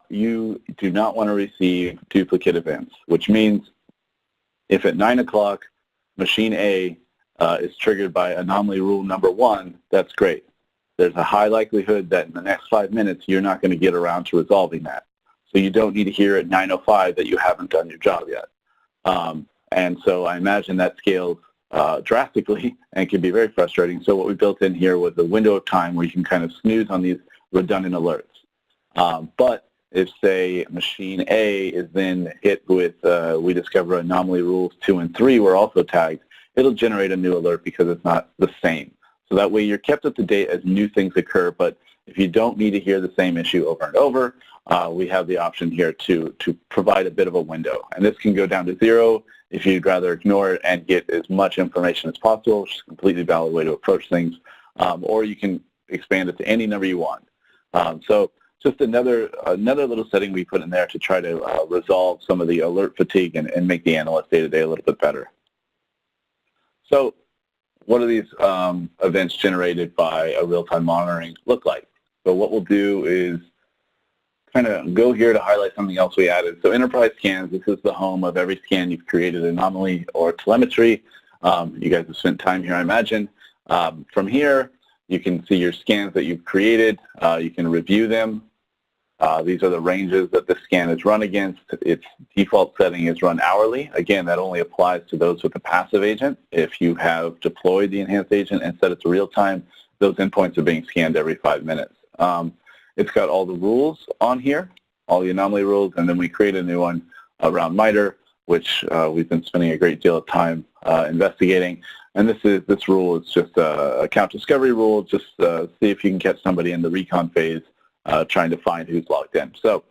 you do not want to receive duplicate events, which means if at 9 o'clock machine A is triggered by anomaly rule number 1, that's great. There's a high likelihood that in the next 5 minutes you're not going to get around to resolving that. So you don't need to hear at 9:05 that you haven't done your job yet. And so I imagine that scales drastically and can be very frustrating. So what we built in here was a window of time where you can kind of snooze on these redundant alerts. But if, say, machine A is then hit with, we discover anomaly rules 2 and 3 were also tagged, it'll generate a new alert because it's not the same. So that way you're kept up to date as new things occur, but if you don't need to hear the same issue over and over, we have the option here to provide a bit of a window. And this can go down to 0 if you'd rather ignore it and get as much information as possible, which is a completely valid way to approach things, or you can expand it to any number you want. So just another little setting we put in there to try to resolve some of the alert fatigue and make the analyst day-to-day a little bit better. So what do these events generated by a real-time monitoring look like? So what we'll do is kind of go here to highlight something else we added. So enterprise scans, this is the home of every scan you've created, anomaly or telemetry. You guys have spent time here, I imagine. From here, you can see your scans that you've created. You can review them. These are the ranges that the scan is run against. Its default setting is run hourly. Again, that only applies to those with a passive agent. If you have deployed the enhanced agent and set it to real time, those endpoints are being scanned every 5 minutes. It's got all the rules on here, all the anomaly rules, and then we created a new one around MITRE, which we've been spending a great deal of time investigating. And this rule is just a account discovery rule. Just see if you can catch somebody in the recon phase trying to find who's logged in. So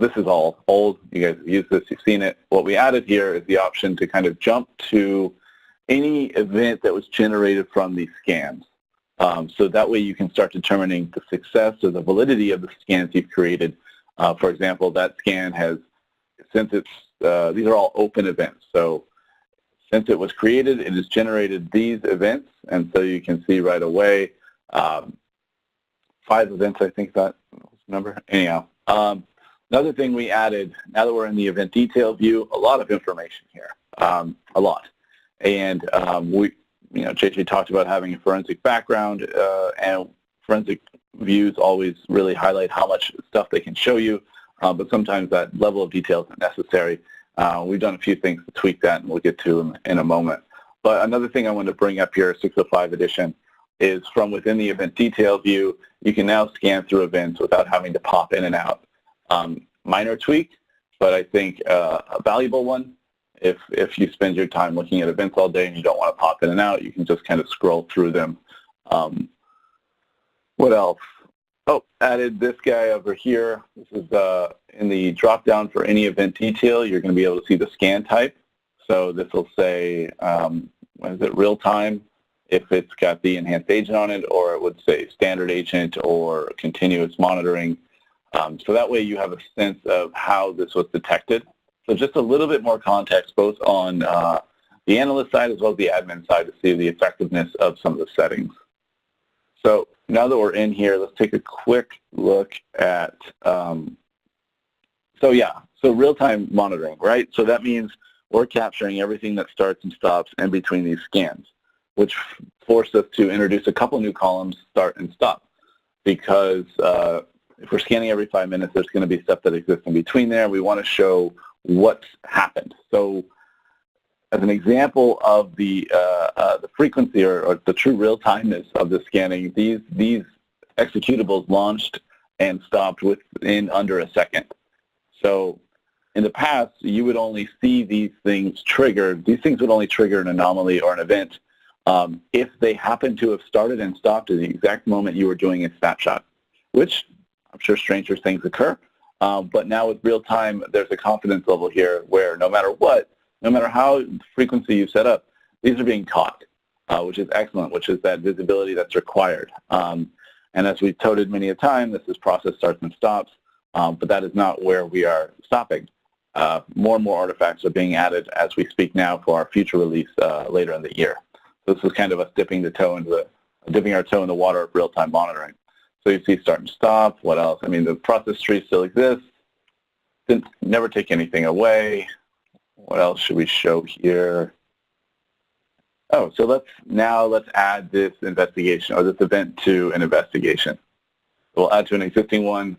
this is all old. You guys have used this. You've seen it. What we added here is the option to kind of jump to any event that was generated from these scans. So that way you can start determining the success or the validity of the scans you've created. For example, that scan has, since it's, these are all open events. So since it was created, it has generated these events. And so you can see right away, 5 events, I think that was the number. Anyhow, another thing we added, now that we're in the event detail view, a lot of information here, a lot. And JJ talked about having a forensic background, and forensic views always really highlight how much stuff they can show you, but sometimes that level of detail isn't necessary. We've done a few things to tweak that, and we'll get to them in a moment. But another thing I wanted to bring up here, 605 edition, is from within the event detail view, you can now scan through events without having to pop in and out. Minor tweak, but I think a valuable one. If you spend your time looking at events all day and you don't want to pop in and out, you can just kind of scroll through them. What else? Oh, added this guy over here. This is in the drop-down for any event detail. You're going to be able to see the scan type. So this will say, what is it, real time, if it's got the enhanced agent on it, or it would say standard agent or continuous monitoring. So that way you have a sense of how this was detected. So just a little bit more context, both on the analyst side as well as the admin side, to see the effectiveness of some of the settings. So now that we're in here, let's take a quick look at, so real-time monitoring, right? So that means we're capturing everything that starts and stops in between these scans, which forced us to introduce a couple new columns, start and stop, because if we're scanning every 5 minutes, there's going to be stuff that exists in between there. We want to show what's happened. So as an example of the frequency or the true real-timeness of the scanning, these executables launched and stopped within under a second. So in the past, you would only see these things triggered. These things would only trigger an anomaly or an event if they happen to have started and stopped at the exact moment you were doing a snapshot, which I'm sure stranger things occur. But now with real time, there's a confidence level here where no matter what, no matter how frequency you set up, these are being caught, which is excellent, which is that visibility that's required. And as we've touted many a time, this is process starts and stops, but that is not where we are stopping. More and more artifacts are being added as we speak now for our future release later in the year. So this is kind of us dipping our toe in the water of real-time monitoring. So you see start and stop. What else? I mean, the process tree still exists. Didn't never take anything away. What else should we show here? Oh, so let's add this investigation or this event to an investigation. We'll add to an existing one.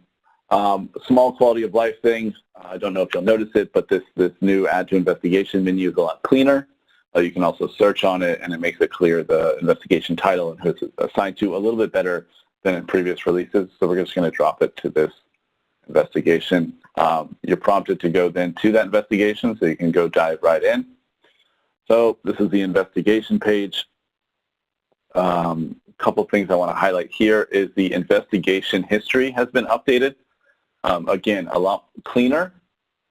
Small quality of life thing. I don't know if you'll notice it, but this new add to investigation menu is a lot cleaner. You can also search on it, and it makes it clear the investigation title and who it's assigned to a little bit better than in previous releases. So we're just going to drop it to this investigation. You're prompted to go then to that investigation, so you can go dive right in. So this is the investigation page. Couple things I want to highlight here is the investigation history has been updated. Again, a lot cleaner.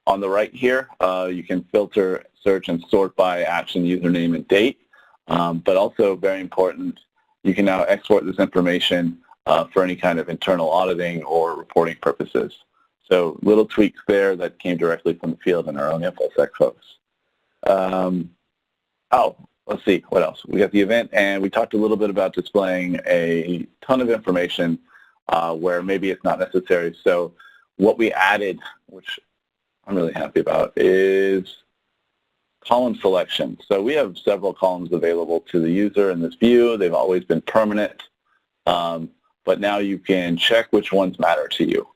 On the right here, you can filter, search, and sort by action, username, and date. But also very important, you can now export this information for any kind of internal auditing or reporting purposes. So little tweaks there that came directly from the field and our own InfoSec folks. let's see, what else? We got the event, and we talked a little bit about displaying a ton of information where maybe it's not necessary. So what we added, which I'm really happy about, is column selection. So we have several columns available to the user in this view. They've always been permanent, but now you can check which ones matter to you.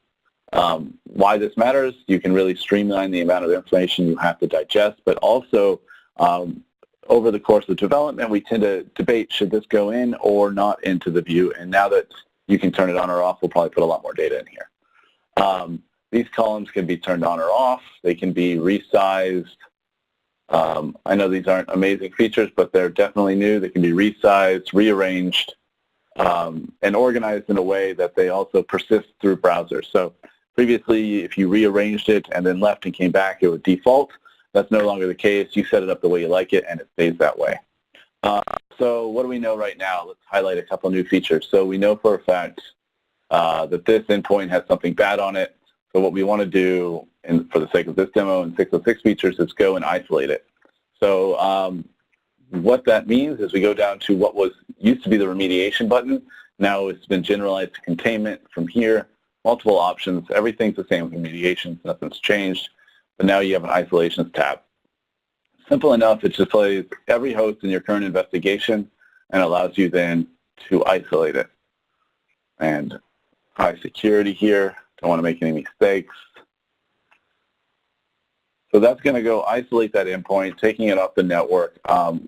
Why this matters, you can really streamline the amount of information you have to digest, but also over the course of development, we tend to debate, should this go in or not into the view? And now that you can turn it on or off, we'll probably put a lot more data in here. These columns can be turned on or off. They can be resized. I know these aren't amazing features, but they're definitely new. They can be resized, rearranged, and organized in a way that they also persist through browsers. So previously, if you rearranged it and then left and came back, it would default. That's no longer the case. You set it up the way you like it, and it stays that way. So what do we know right now? Let's highlight a couple new features. So we know for a fact that this endpoint has something bad on it. So what we want to do, and for the sake of this demo and 606 features, is go and isolate it. So what that means is we go down to what used to be the remediation button. Now it's been generalized to containment from here. Multiple options. Everything's the same with remediation. Nothing's changed. But now you have an isolations tab. Simple enough. It displays every host in your current investigation and allows you then to isolate it. And high security here. Don't want to make any mistakes. So that's going to go isolate that endpoint, taking it off the network.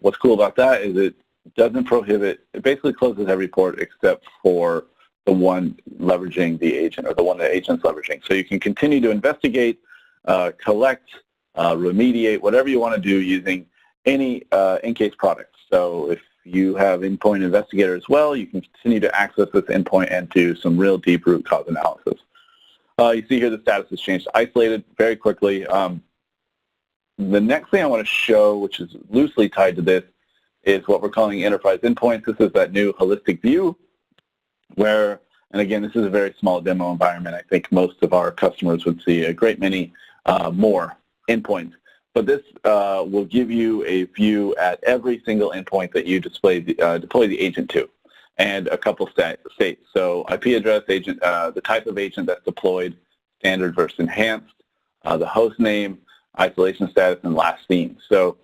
What's cool about that is it doesn't prohibit, it basically closes every port except for the one leveraging the agent, or the one the agent's leveraging. So you can continue to investigate, collect, remediate, whatever you want to do using any EnCase product. So if you have Endpoint Investigator as well, you can continue to access this endpoint and do some real deep root cause analysis. You see here the status has changed to isolated very quickly. The next thing I want to show, which is loosely tied to this, is what we're calling enterprise endpoints. This is that new holistic view where, and again, this is a very small demo environment. I think most of our customers would see a great many more endpoints. But this will give you a view at every single endpoint that you deploy the agent to, and a couple states. So IP address, agent, the type of agent that's deployed, standard versus enhanced, the host name, isolation status, and last seen. So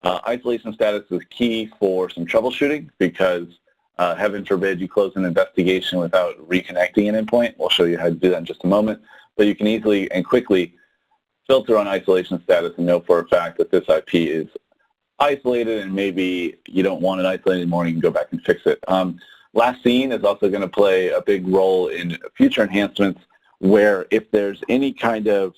isolation status is key for some troubleshooting because heaven forbid you close an investigation without reconnecting an endpoint. We'll show you how to do that in just a moment. But you can easily and quickly filter on isolation status and know for a fact that this IP is isolated and maybe you don't want it isolated anymore and you can go back and fix it. Last seen is also going to play a big role in future enhancements where if there's any kind of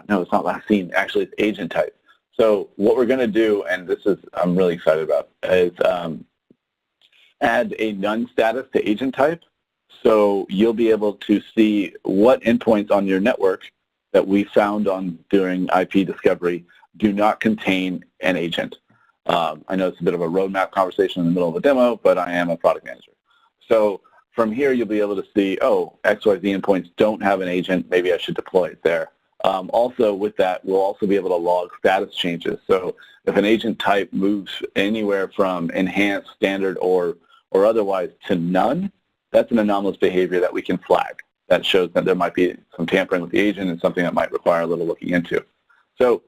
no, it's not last seen. Actually, it's agent type. So what we're going to do, and this is I'm really excited about, is add a none status to agent type. So you'll be able to see what endpoints on your network that we found during IP discovery do not contain an agent. I know it's a bit of a roadmap conversation in the middle of a demo, but I am a product manager. So from here, you'll be able to see, oh, XYZ endpoints don't have an agent. Maybe I should deploy it there. Also with that, we'll also be able to log status changes. So if an agent type moves anywhere from enhanced, standard, or otherwise to none, that's an anomalous behavior that we can flag. That shows that there might be some tampering with the agent and something that might require a little looking into. So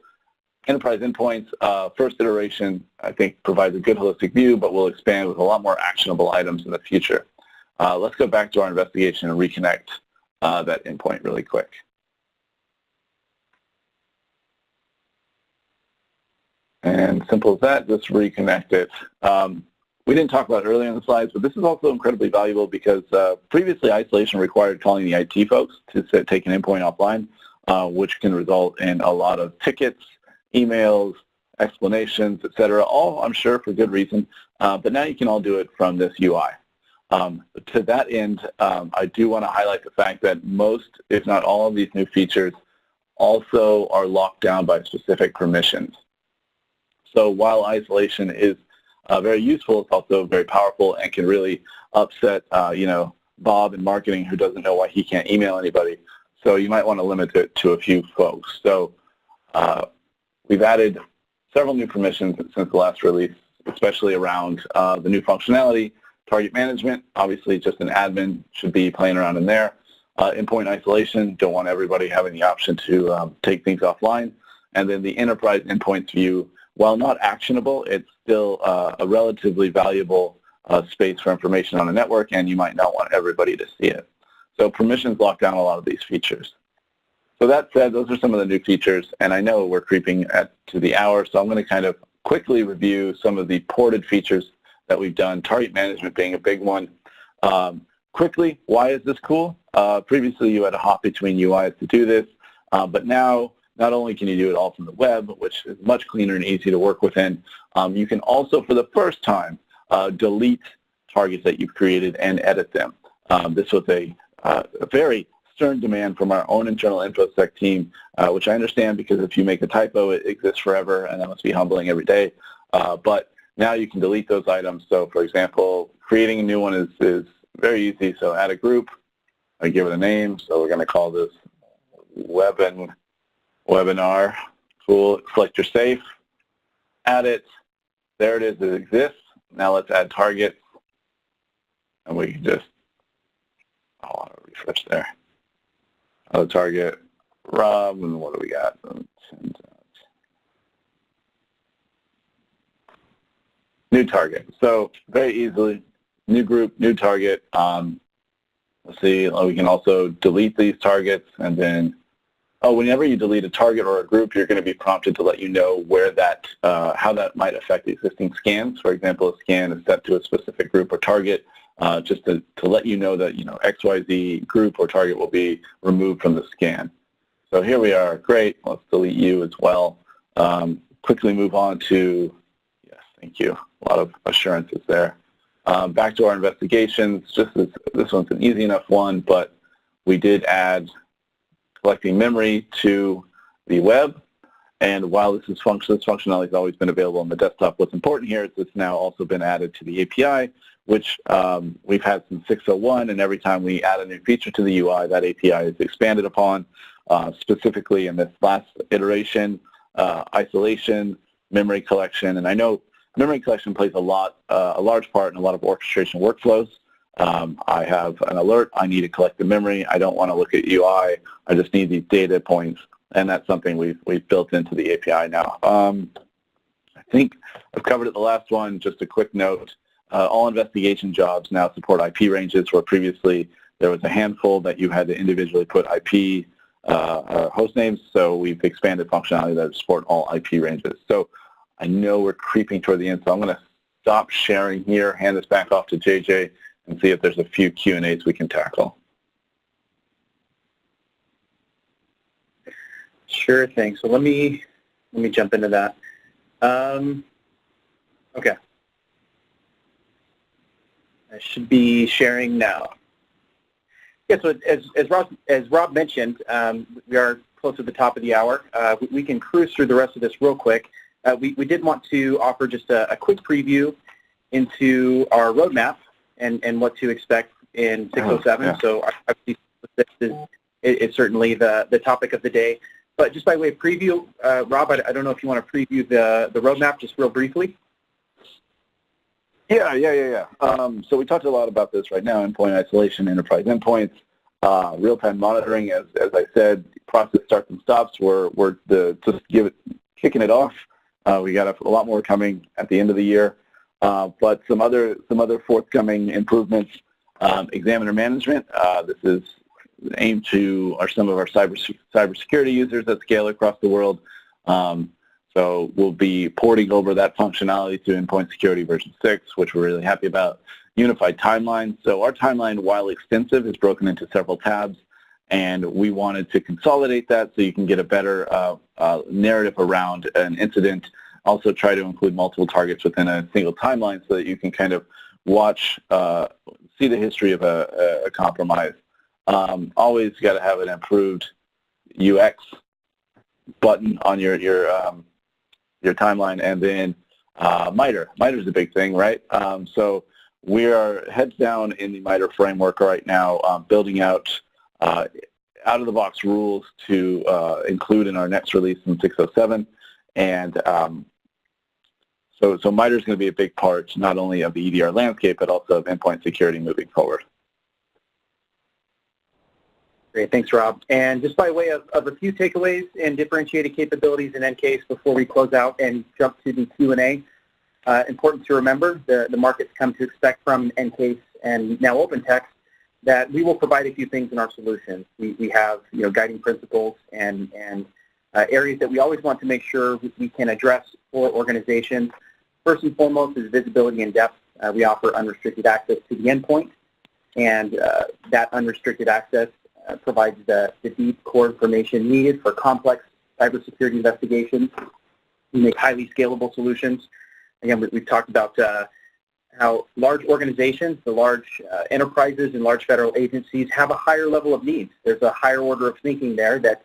enterprise endpoints, first iteration, I think provides a good holistic view, but we'll expand with a lot more actionable items in the future. Let's go back to our investigation and reconnect that endpoint really quick. And simple as that, just reconnect it. We didn't talk about it earlier in the slides, but this is also incredibly valuable because previously isolation required calling the IT folks to take an endpoint offline, which can result in a lot of tickets, emails, explanations, etc., all I'm sure for good reason, but now you can all do it from this UI. To that end, I do want to highlight the fact that most, if not all of these new features also are locked down by specific permissions. So while isolation is very useful, it's also very powerful and can really upset, Bob in marketing who doesn't know why he can't email anybody. So you might want to limit it to a few folks. So we've added several new permissions since the last release, especially around the new functionality. Target management, obviously just an admin should be playing around in there. Endpoint isolation, don't want everybody having the option to take things offline. And then the enterprise endpoints view, while not actionable, it's still a relatively valuable space for information on a network, and you might not want everybody to see it. So permissions lock down a lot of these features. So that said, those are some of the new features, and I know we're creeping to the hour, so I'm going to kind of quickly review some of the ported features that we've done, target management being a big one. Quickly, why is this cool? Previously, you had to hop between UIs to do this, but now not only can you do it all from the web, which is much cleaner and easy to work within, you can also, for the first time, delete targets that you've created and edit them. This was a very stern demand from our own internal InfoSec team, which I understand because if you make a typo, it exists forever, and that must be humbling every day. But now you can delete those items. So, for example, creating a new one is very easy. So add a group. I give it a name. So we're going to call this webinar. Cool. Select your safe. Add it. There it is. It exists. Now let's add targets. And we can just, I want to refresh there. Add a target. Rob, and what do we got? New target. So very easily, new group, new target. Let's see, we can also delete these targets, and then, whenever you delete a target or a group, you're going to be prompted to let you know where that, how that might affect existing scans. For example, a scan is set to a specific group or target, just to let you know that, XYZ group or target will be removed from the scan. So here we are. Great. Let's delete you as well. Quickly move on to, yes, thank you. A lot of assurances there. Back to our investigations. This one's an easy enough one, but we did add collecting memory to the web. And while this functionality has always been available on the desktop, what's important here is it's now also been added to the API, which we've had since 6.01, and every time we add a new feature to the UI, that API is expanded upon. Specifically in this last iteration, isolation, memory collection, and I know memory collection plays a large part in a lot of orchestration workflows. I have an alert, I need to collect the memory, I don't want to look at UI, I just need these data points, and that's something we've built into the API now. I think I've covered it the last one. Just a quick note, all investigation jobs now support IP ranges, where previously there was a handful that you had to individually put IP host names, so we've expanded functionality that support all IP ranges. So I know we're creeping toward the end, so I'm going to stop sharing here, hand this back off to JJ, and see if there's a few Q&As we can tackle. Sure thing. So let me jump into that. Okay. I should be sharing now. Yeah, so as Rob mentioned, we are close to the top of the hour. We can cruise through the rest of this real quick. We did want to offer just a quick preview into our roadmap and what to expect in 607. Yeah. So obviously this is certainly the topic of the day. But just by way of preview, Rob, I don't know if you want to preview the roadmap just real briefly. Yeah. So we talked a lot about this right now: endpoint isolation, enterprise endpoints, real-time monitoring. As I said, process starts and stops. We're kicking it off. We got a lot more coming at the end of the year, but some other forthcoming improvements. Examiner management. This is aimed to some of our cybersecurity users that scale across the world. So we'll be porting over that functionality to Endpoint Security version 6, which we're really happy about. Unified timeline. So our timeline, while extensive, is broken into several tabs, and we wanted to consolidate that so you can get a better narrative around an incident. Also try to include multiple targets within a single timeline so that you can kind of watch, see the history of a compromise. Always got to have an improved UX button on your timeline, and then MITRE. MITRE is a big thing, right? So we are heads down in the MITRE framework right now, building out out-of-the-box rules to include in our next release in 607, and So MITRE is going to be a big part not only of the EDR landscape, but also of endpoint security moving forward. Great, thanks, Rob. And just by way of a few takeaways and differentiated capabilities in EnCase before we close out and jump to the Q&A, important to remember, the market's come to expect from EnCase and now OpenText that we will provide a few things in our solutions. We have guiding principles and areas that we always want to make sure we can address for organizations. First and foremost is visibility and depth. We offer unrestricted access to the endpoint, and that unrestricted access provides the deep core information needed for complex cybersecurity investigations. We make highly scalable solutions. Again, we've talked about how large organizations, the large enterprises and large federal agencies have a higher level of needs. There's a higher order of thinking there that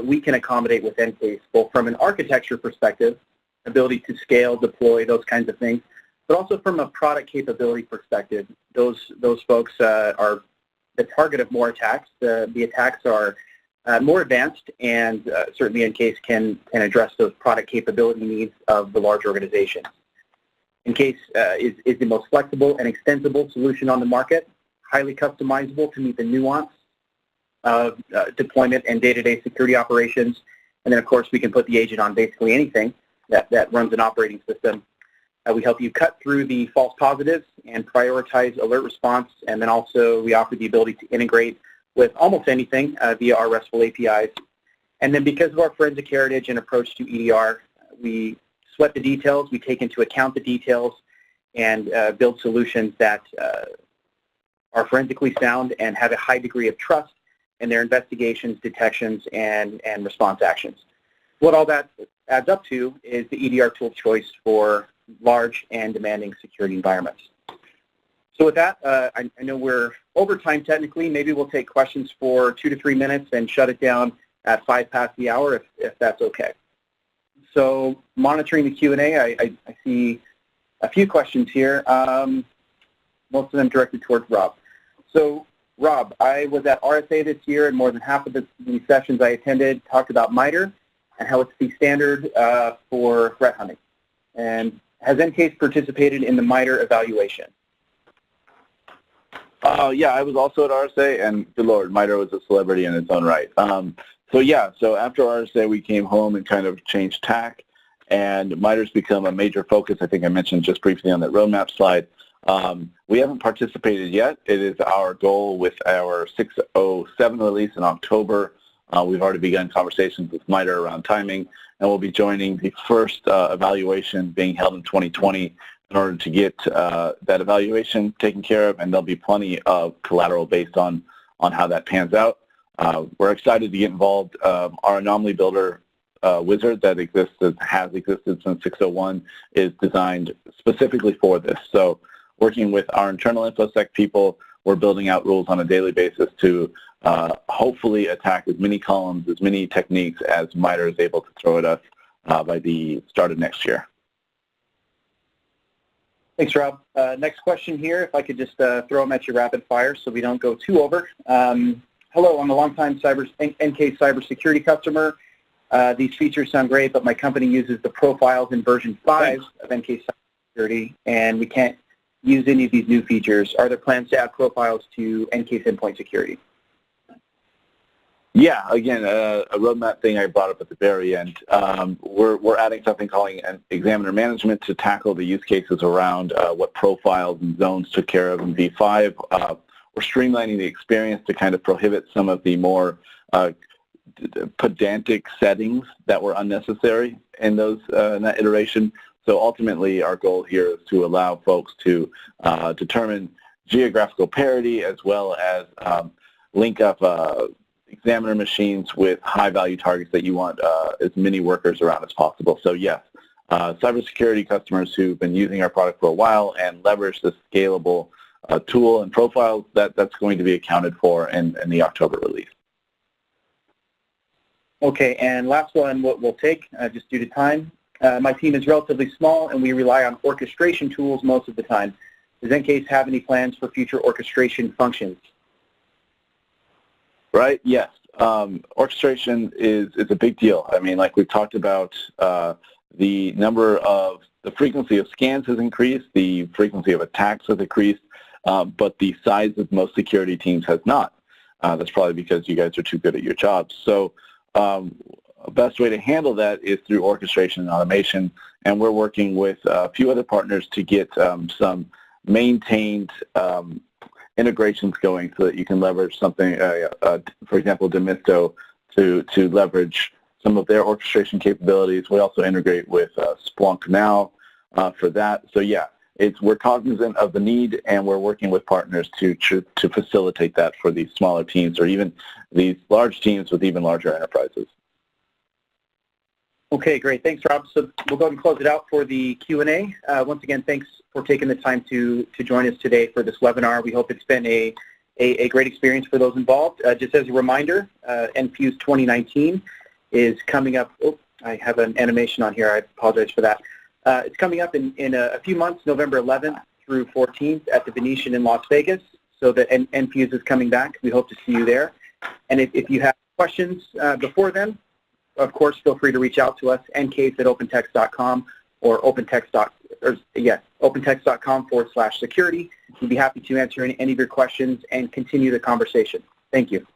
we can accommodate with EnCase, both from an architecture perspective, ability to scale, deploy, those kinds of things, but also from a product capability perspective. Those folks are the target of more attacks. The attacks are more advanced, and certainly EnCase can address those product capability needs of the large organizations. EnCase is the most flexible and extensible solution on the market, highly customizable to meet the nuance of deployment and day-to-day security operations. And then, of course, we can put the agent on basically anything that runs an operating system. We help you cut through the false positives and prioritize alert response, and then also we offer the ability to integrate with almost anything via our RESTful APIs. And then because of our forensic heritage and approach to EDR, we sweat the details, we take into account the details, and build solutions that are forensically sound and have a high degree of trust in their investigations, detections, and response actions. What all that adds up to is the EDR tool of choice for large and demanding security environments. So with that, I know we're over time technically. Maybe we'll take questions for 2 to 3 minutes and shut it down at 5 past the hour if that's okay. So monitoring the Q&A, I see a few questions here, most of them directed towards Rob. So Rob, I was at RSA this year, and more than half of the sessions I attended talked about MITRE and how it's the standard for threat hunting. And has EnCase participated in the MITRE evaluation? Yeah, I was also at RSA, and good Lord, MITRE was a celebrity in its own right. So after RSA, we came home and kind of changed tack, and MITRE's become a major focus. I think I mentioned just briefly on that roadmap slide. We haven't participated yet. It is our goal with our 6.07 release in October. We've already begun conversations with MITRE around timing, and we'll be joining the first evaluation being held in 2020 in order to get that evaluation taken care of, and there'll be plenty of collateral based on how that pans out. We're excited to get involved. Our Anomaly Builder wizard that has existed since 6.01 is designed specifically for this. So working with our internal InfoSec people, we're building out rules on a daily basis to hopefully attack as many columns, as many techniques as MITRE is able to throw at us by the start of next year. Thanks, Rob. Next question here, if I could just throw them at you rapid fire so we don't go too over. Hello, I'm a longtime EnCase cybersecurity customer. These features sound great, but my company uses the profiles in version 5 of EnCase Cybersecurity, and we can't use any of these new features. Are there plans to add profiles to EnCase Endpoint Security? Yeah, again, a roadmap thing I brought up at the very end. We're adding something called examiner management to tackle the use cases around what profiles and zones took care of in V5. We're streamlining the experience to kind of prohibit some of the more pedantic settings that were unnecessary in that iteration. So ultimately, our goal here is to allow folks to determine geographical parity as well as link up examiner machines with high-value targets that you want as many workers around as possible. So yes, cybersecurity customers who've been using our product for a while and leverage this scalable tool and profiles, that's going to be accounted for in the October release. Okay, and last one we'll take just due to time. My team is relatively small, and we rely on orchestration tools most of the time. Does EnCase have any plans for future orchestration functions? Right, yes. Orchestration is a big deal. I mean, like we've talked about, the number of the frequency of scans has increased, the frequency of attacks has increased, but the size of most security teams has not. That's probably because you guys are too good at your jobs. So the best way to handle that is through orchestration and automation, and we're working with a few other partners to get some maintained integrations going so that you can leverage something, for example, Demisto, to leverage some of their orchestration capabilities. We also integrate with Splunk now for that. So yeah, we're cognizant of the need, and we're working with partners to facilitate that for these smaller teams or even these large teams with even larger enterprises. Okay, great. Thanks, Rob. So we'll go ahead and close it out for the Q&A. Once again, thanks for taking the time to join us today for this webinar. We hope it's been a great experience for those involved. Just as a reminder, NFuse 2019 is coming up. Oh, I have an animation on here. I apologize for that. It's coming up in a few months, November 11th through 14th at the Venetian in Las Vegas. So the NFuse is coming back. We hope to see you there. And if you have questions before then, of course, feel free to reach out to us, encase@opentext.com or opentext.com/security. We'd be happy to answer any of your questions and continue the conversation. Thank you.